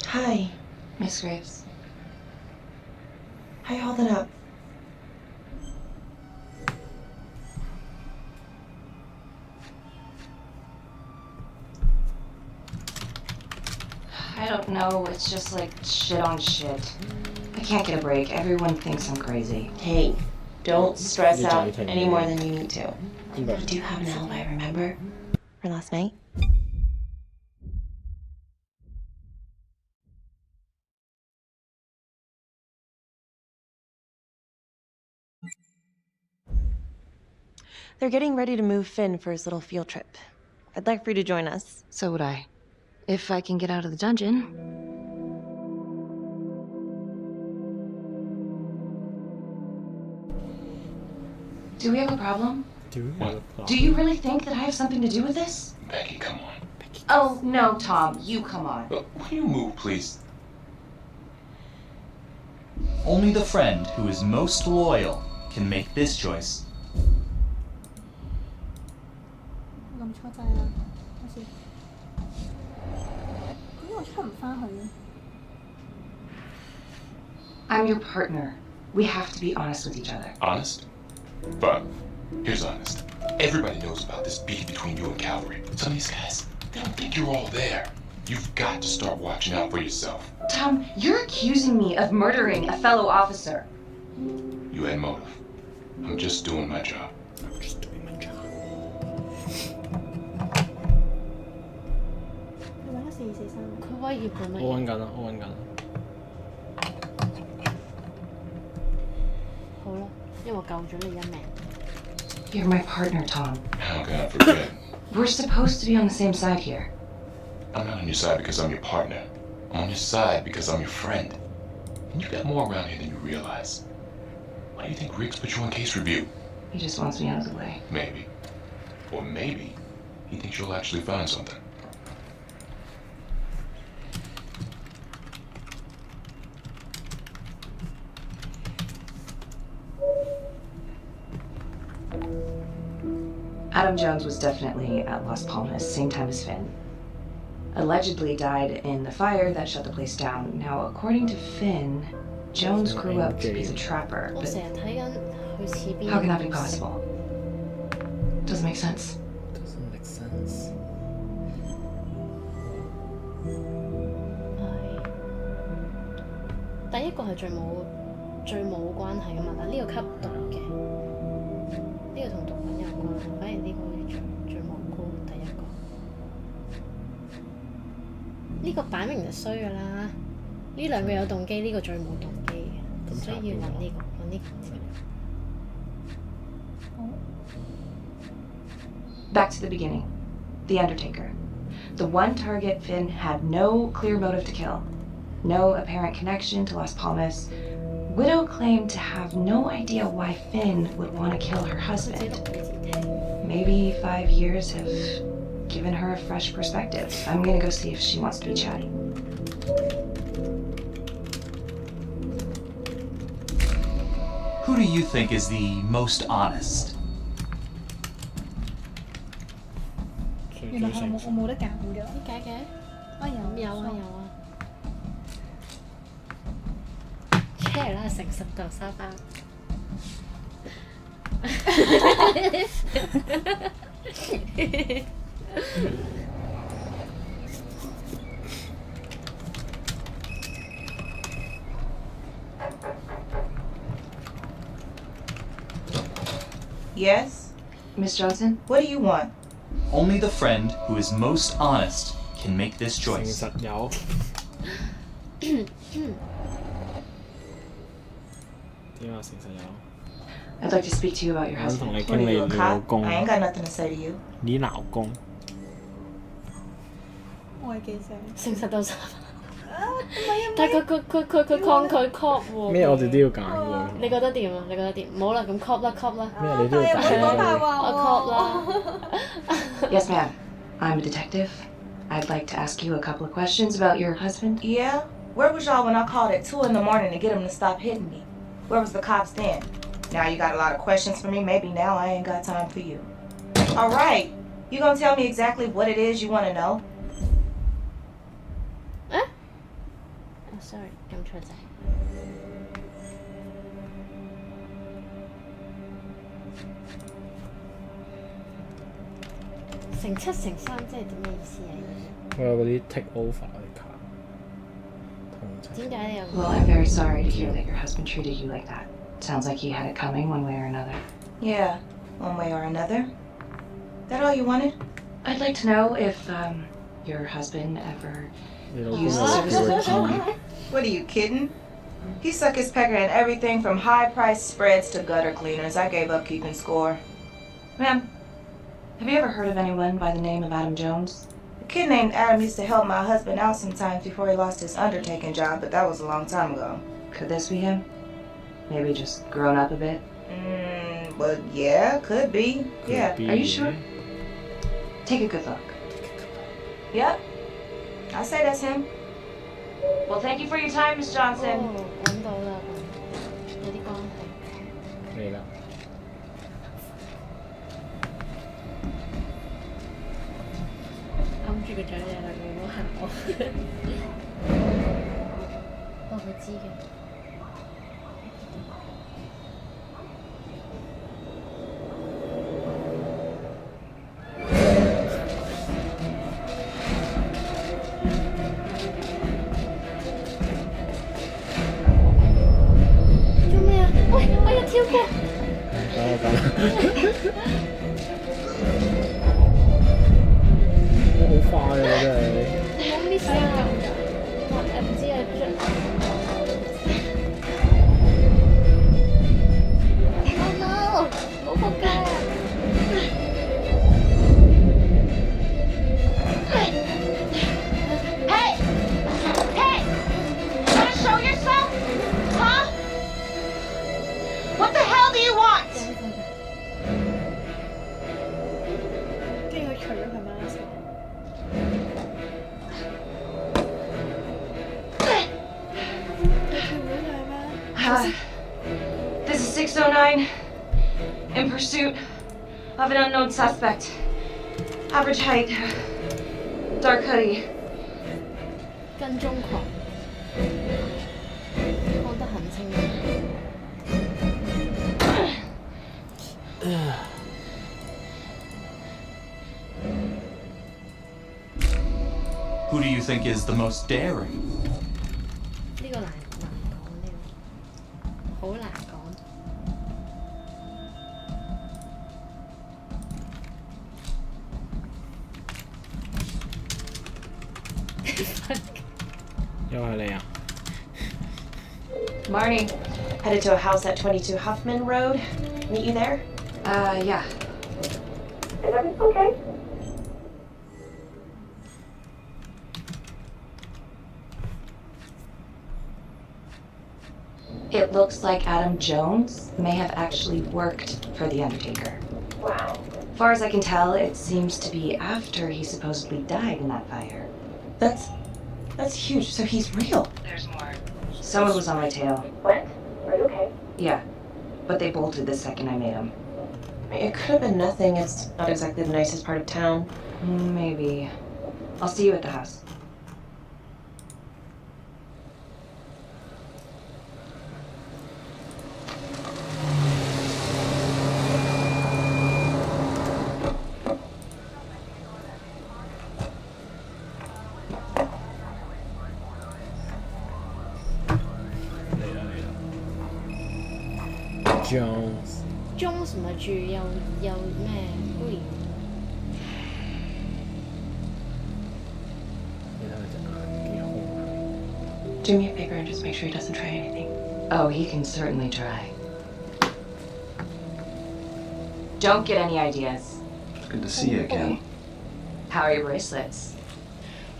Hi. Miss Graves. How you holding up? I don't know, it's just like shit on shit. I can't get a break. Everyone thinks I'm crazy. Hey, don't stress out any more than you need to. You do have an alibi, remember? For last night? They're getting ready to move Finn for his little field trip. I'd like for you to join us. So would I. If I can get out of the dungeon. Do we have a problem? Do you really think that I have something to do with this? Becky, come on. Oh, no, Tom. You come on. Will you move, please? Only the friend who is most loyal can make this choice. 我唔錯掣啊，好似。咁我出唔翻去。I'm your partner. We have to be honest with each other. Honest? Fine. Here's honest. Everybody knows about this beef between you and Calvary. Some of these guys, they don't think you're all there. You've got to start watching out for yourself. Tom, you're accusing me of murdering a fellow officer. You had motive. I'm just doing my job. 你揾咗443。佢威脅緊乜嘢？我揾緊啦，我揾緊啦。好啦，因為我救咗你一命。You're my partner, Tom. How can I forget? We're supposed to be on the same side here. I'm not on your side because I'm your partner. I'm on your side because I'm your friend. And you got more around here than you realize. Why do you think Riggs put you on case review? He just wants me out of the way. Maybe. Or maybe he thinks you'll actually find something. Adam Jones was definitely at Las Palmas, same time as Finn. Allegedly died in the fire that shut the place down. Now, according to Finn, Jones grew up to be the trapper, but how can that be possible? Doesn't make sense. Doesn't make sense. 第一個係最冇關係㗎嘛，但呢個吸毒嘅，呢個同毒品有關，反而呢個好似最無辜第一個。呢個擺明就衰㗎啦，呢兩個有動機，呢個最冇動機嘅，所以要揾呢個資料。Back to the beginning. The Undertaker. The one target Finn had no clear motive to kill. No apparent connection to Las Palmas. Widow claimed to have no idea why Finn would want to kill her husband. Maybe 5 years have given her a fresh perspective. I'm gonna go see if she wants to be chatty. Who do you think is the most honest? 原來係我冇得揀嘅。點解嘅？啊有有啊有啊。梗係啦，誠實豆沙包。Yes? Miss Johnson? What do you want? Only the friend who is most honest can make this choice. 誠實有。點啊？誠實有。I'd like to speak to you about your 我想 husband. 同你傾你老公。I ain't got nothing to say to you. 你老公。我係記者。誠實豆沙包。但係佢抗拒 cop 喎。咩？我哋都要揀喎。你覺得點啊？你覺得點？冇啦，咁 cop 啦 cop 啦。咩？你都要揀我 cop 啦。Yes, ma'am. I'm a detective. I'd like to ask you a couple of questions about your husband. Yeah? Where was y'all when I called at 2 in the morning to get him to stop hitting me? Where was the cops then? Now you got a lot of questions for me. Maybe now I ain't got time for you. All right. You gonna tell me exactly what it is you want to know? Oh, sorry. 撳錯掣。乘7乘3即係點嘅意思啊？我有嗰啲 take over 嗰啲卡。點解你有？ Well, I'm very sorry to hear that your husband treated you like that. Sounds like he had it coming one way or another. Yeah, one way or another. That all you wanted? I'd like to know if your husband ever used the What? services of Paul. What are you kidding? He suck his pecker in everything from high-priced spreads to gutter cleaners. I gave up keeping score. Ma'am, have you ever heard of anyone by the name of Adam Jones? The kid named Adam used to help my husband out sometimes before he lost his undertaking job, but that was a long time ago. Could this be him? Maybe just grown up a bit? Well, yeah, could be. Yeah. Are you sure? Take a good look. Yep. I say that's him. Well, thank you for your time, Miss Johnson. 揾到啦，有啲關係。嚟啦。揞住個嘴啫啦，佢唔好嚇我。哦，佢知嘅。跳過。得啦。好快啊！真係。冇 miss 啊！唔知啊，Oh no！ 好仆街啊！ Hey! Hey! Wanna show yourself? Huh? What the hell do you want? 跟住佢除咗佢 mask。This is 609. In pursuit of an unknown suspect. Average height. Dark hoodie. 跟蹤狂，看得很清楚。 Who do you think is the most daring? 呢個難講，呢個好難講。又係你啊 Marnie, headed to a house at 22 Huffman Road. Meet you there? Yeah. Is everything okay? It looks like Adam Jones may have actually worked for the Undertaker. Wow. As far as I can tell, it seems to be after he supposedly died in that fire. That's huge. So he's real. There's more. Someone was on my tail. What? Are you okay? Yeah, but they bolted the second I made them. It could have been nothing. It's not exactly the nicest part of town. Maybe. I'll see you at the house. Jones 唔係住又咩 Green？ Do me a favor and just make sure he doesn't try anything. Oh, he can certainly try. Don't get any ideas. Good to see you again. How are your bracelets?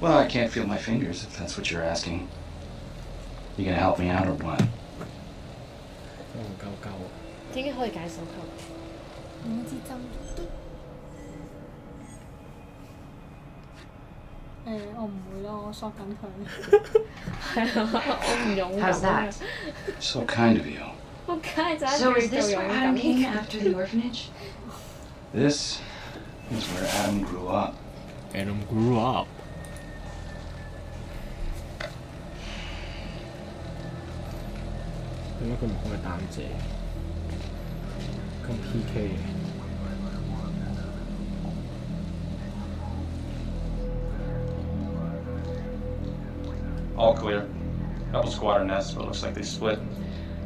Well, I can't feel my fingers, if that's what you're asking. You gonna help me out or what? 點解可以解手扣？攞支針。我唔會咯，我索緊佢。係啊，我唔勇敢。How's that? So kind of you. 我梗係就係 So is this 做 where 勇 Adam 敢 came after the orphanage? This is where Adam grew up. Adam grew up. 點解佢唔開擔姐？咁 PK 嘅。All clear. Couple squatter nests, but looks like they split.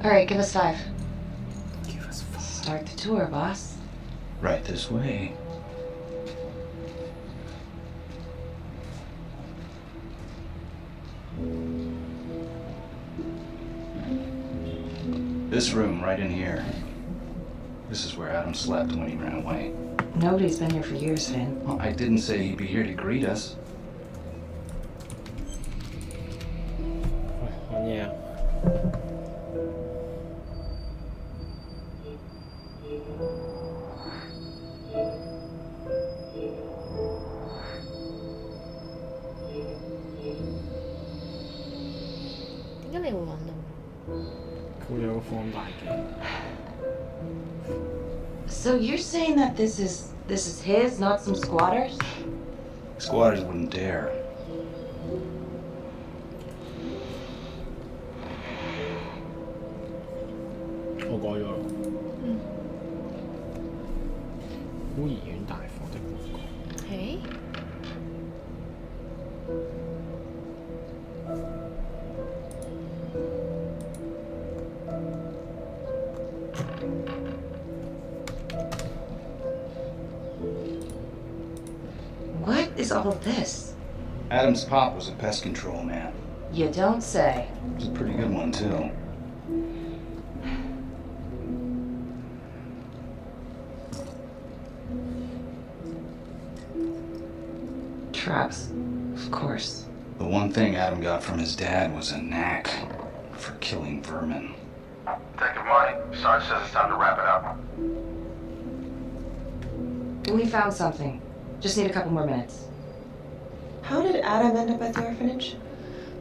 All right, give us 5. Start the tour, boss. Right this way. This room right in here. This is where Adam slept when he ran away. Nobody's been here for years, Finn. Well, I didn't say he'd be here to greet us. 解你會揾到？佢會有個放大鏡。So you're saying that this is his, not some squatters? Squatters wouldn't dare.我改咗啦。孤兒院大火的廣告。誒？What is all of this? Adam's pop was a pest control man. You don't say. He was a pretty good one, too. Traps, of course. The one thing Adam got from his dad was a knack for killing vermin. Detective Marty, Sarge says it's time to wrap it up. We found something. Just need a couple more minutes. How did Adam end up at the orphanage?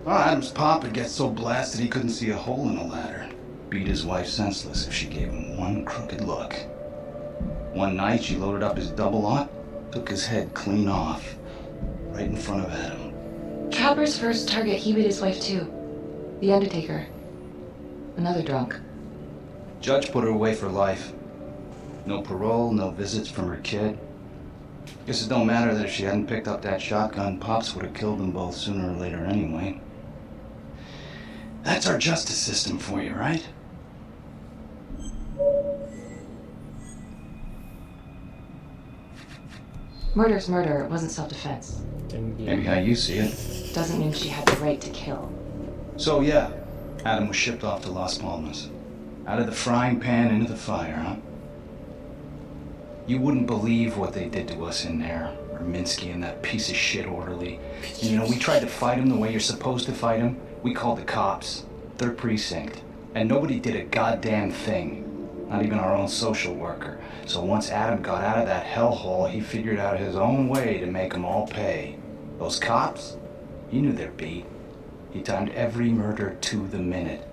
Well, Adam's pop had get so blasted he couldn't see a hole in a ladder. Beat his wife senseless if she gave him one crooked look. One night, she loaded up his double-aught, took his head clean off, right in front of Adam. Trapper's first target, he beat his wife too. The Undertaker. Another drunk. Judge put her away for life. No parole, no visits from her kid. Guess it don't matter that if she hadn't picked up that shotgun, Pops would have killed them both sooner or later anyway. That's our justice system for you, right? Murder's murder. It wasn't self-defense. Maybe how you see it. Doesn't mean she had the right to kill. So yeah, Adam was shipped off to Las Palmas. Out of the frying pan into the fire, huh? You wouldn't believe what they did to us in there. Raminsky and that piece of shit orderly. And, you know, we tried to fight him the way you're supposed to fight him. We called the cops. 3rd precinct. And nobody did a goddamn thing. Not even our own social worker. So once Adam got out of that hellhole, he figured out his own way to make them all pay. Those cops, he knew their beat. He timed every murder to the minute.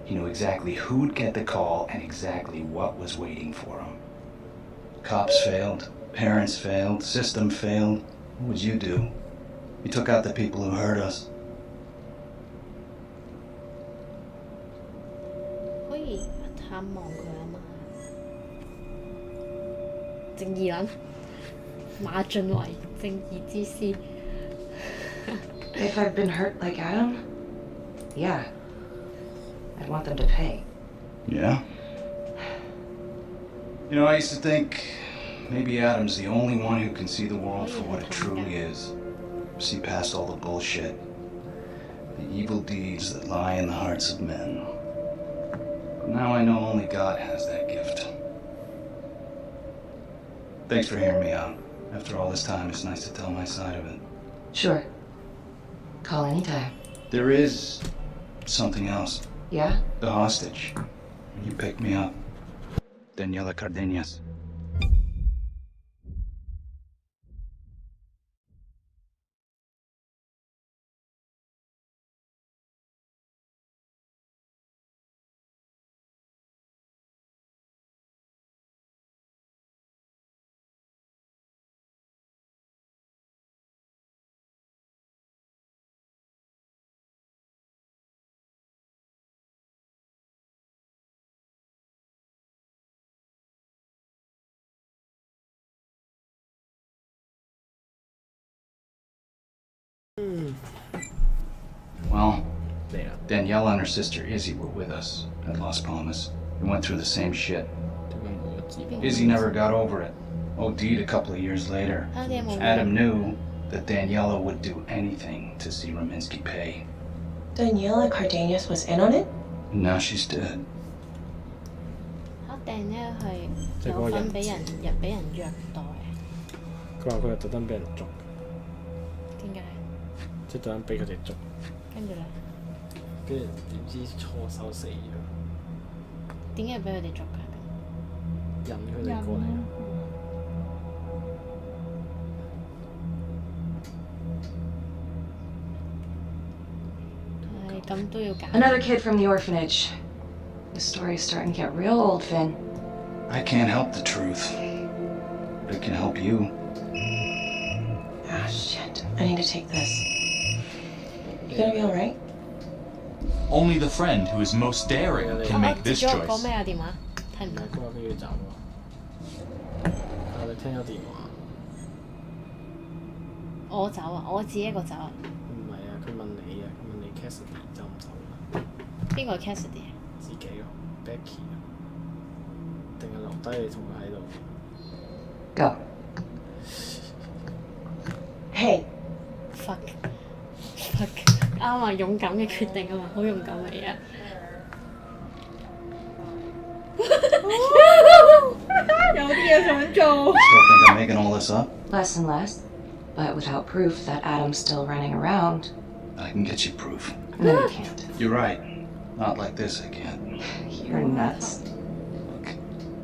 He knew exactly who'd get the call and exactly what was waiting for him. Cops failed, parents failed, system failed. What would you do? You took out the people who hurt us. 可以探望佢啊嘛。正義撚，馬浚偉，正義之師。If I'd been hurt like Adam, yeah, I'd want them to pay. Yeah? You know, I used to think maybe Adam's the only one who can see the world for what it truly is. See past all the bullshit. The evil deeds that lie in the hearts of men. But now I know only God has that gift. Thanks for hearing me out. After all this time, it's nice to tell my side of it. Sure. Call anytime. There is something else. Yeah? The hostage. When you picked me up. Daniela Cardenas. Well, Daniela and her sister Izzy were with us at Las Palmas. We went through the same shit. Izzy never got over it. OD'd a couple of years later. Adam knew that Daniela would do anything to see Raminsky pay. Daniela Cardenas was in on it? And now she's dead. 黑訂咧係有份俾人虐待。佢話佢係特登俾人捉。點解？即係特登俾佢哋捉。跟住咧？跟住點知錯手死咗。點解俾佢哋捉㗎？引佢哋過嚟。咁都要揀。 Another kid from the orphanage. The story's starting to get real old, Finn. I can't help the truth. But it can help you. Ah, shit. I need to take this. You gonna be alright? Only the friend who is most daring can make this 接咗我講 choice. 咩啊電話？睇唔到。佢話佢要走喎。你聽咗電話。我走啊！我自己一個走啊！唔係啊，佢問你啊，佢問你 Cassidy 走唔走啊？邊個係 Cassidy 啊？自己咯 ，Becky 啊，定係留低你同佢喺度 Go. Hey. Fuck. 啱啊！勇敢嘅決定啊嘛，好勇敢啊而家。有啲嘢想做。 Still think I'm making all this up? Less and less. But without proof that Adam's still running around. I can get you proof. No, you can't. You're right. Not like this, I can't. You're nuts.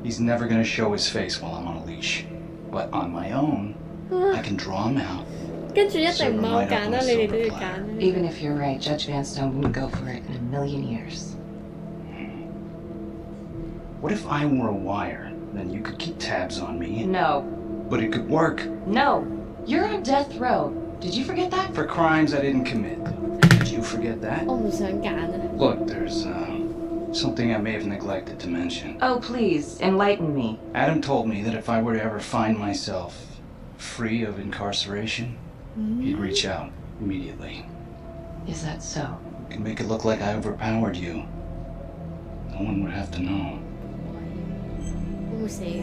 He's never gonna show his face while I'm on a leash. But on my own, I can draw him out. 跟住一定唔係我揀啦，你哋都要揀。 Even if you're right, Judge Vanstone wouldn't go for it in a million years. What if I were a wire? Then you could keep tabs on me. No. But it could work. No. You're on death row. Did you forget that? For crimes I didn't commit. Did you forget that? 我唔想揀啊。 Look, there's something I may have neglected to mention. Oh, please, enlighten me. Adam told me that if I were to ever find myself free of incarceration, he'd reach out immediately. Is that so? Could make it look like I overpowered you. No one would have to know. 會唔會死嘅？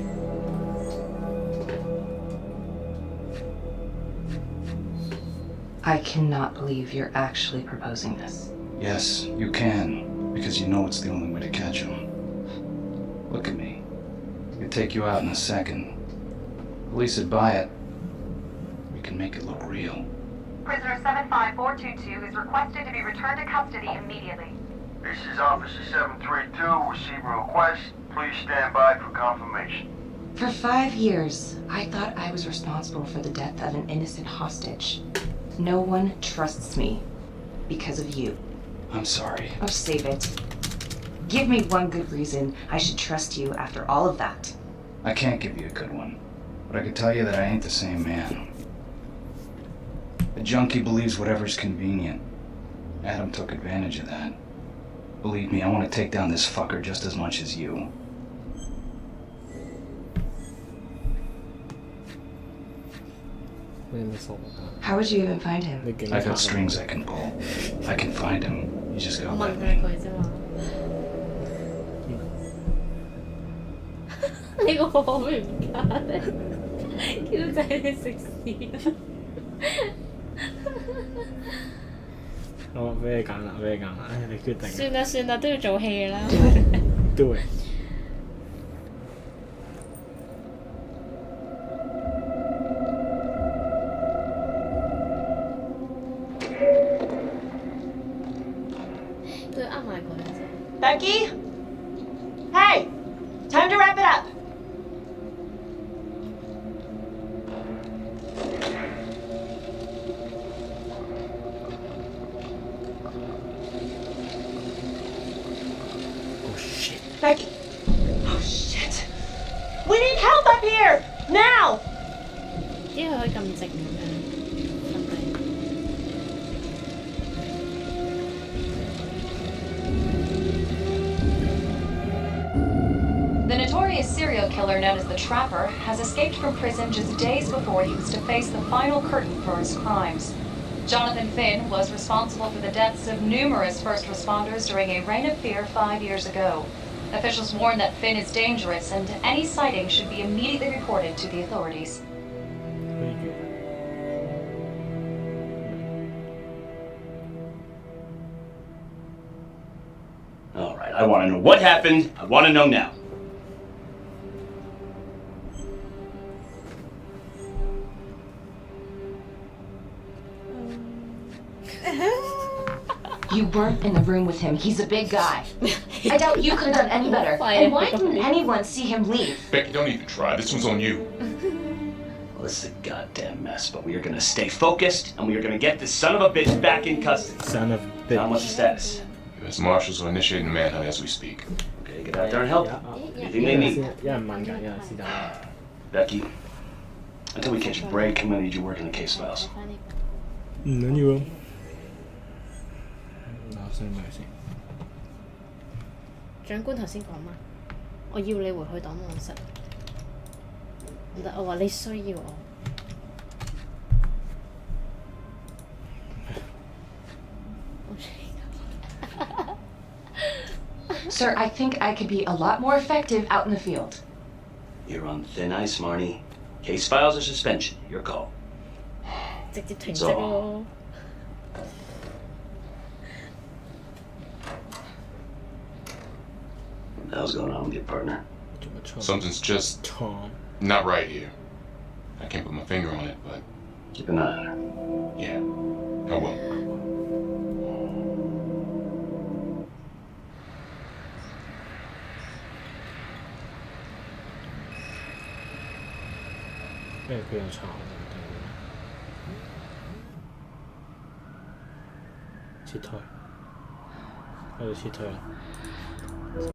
I cannot believe you're actually proposing this. Yes, you can, because you know it's the only way to catch him. Look at me. I could take you out in a second. Police would buy it. We can make it look real. Prisoner 75422 is requested to be returned to custody immediately. This is Officer 732, receiving request. Please stand by for confirmation. For 5 years, I thought I was responsible for the death of an innocent hostage. No one trusts me because of you. I'm sorry. Oh, save it. Give me one good reason I should trust you after all of that. I can't give you a good one, but I can tell you that I ain't the same man. A junkie believes whatever's convenient. Adam took advantage of that. Believe me, I want to take down this fucker just as much as you. How would you even find him? I got strings I can pull. I can find him. You just gotta 我問 let 佢 me. 佢啫嘛。呢個可唔可以唔揀咧？叫仔你食屎啦！我俾你揀啦，俾你揀啦，唉，你決定。算啦算啦，都要做戲啦。Do it。都要呃埋佢啫。 Becky? Hey! Time to wrap it up. Oh shit. Becky. Oh shit. We need help up here! Now! 點解佢可以咁靜嘅？ The notorious serial killer known as the Trapper has escaped from prison just days before he was to face the final curtain for his crimes. Jonathan Finn was responsible for the deaths of numerous first responders during a reign of fear 5 years ago. Officials warn that Finn is dangerous and any sighting should be immediately reported to the authorities. All right, I want to know what happened. I want to know now. You weren't in the room with him. He's a big guy. I doubt you could have done any better. And why didn't anyone see him leave? Becky, don't even try. This one's on you. Well, this is a goddamn mess, but we are going to stay focused, and we are going to get this son of a bitch back in custody. Son of Tom, what's the status? U.S. Marshals are initiating a manhunt as we speak. Okay, get out there and help. Anything they need. 有人問㗎，有人是但。 Becky, until we catch a break, I'm gonna need you working the case files. 唔緊要啊。嗱，先咪先。長官頭先講嘛，我要你回去檔案室。唔得，我話你需要我。 Sir, I think I could be a lot more effective out in the field. You're on thin ice, Marnie. Case files or suspension, your call. 直接停職咯。 What the hell's going on with your partner? Something's just not right here. I can't put my finger on it, but keep an eye on her. Yeah, I will. Hey, 佢又查我哋撤退，喺度撤退啦。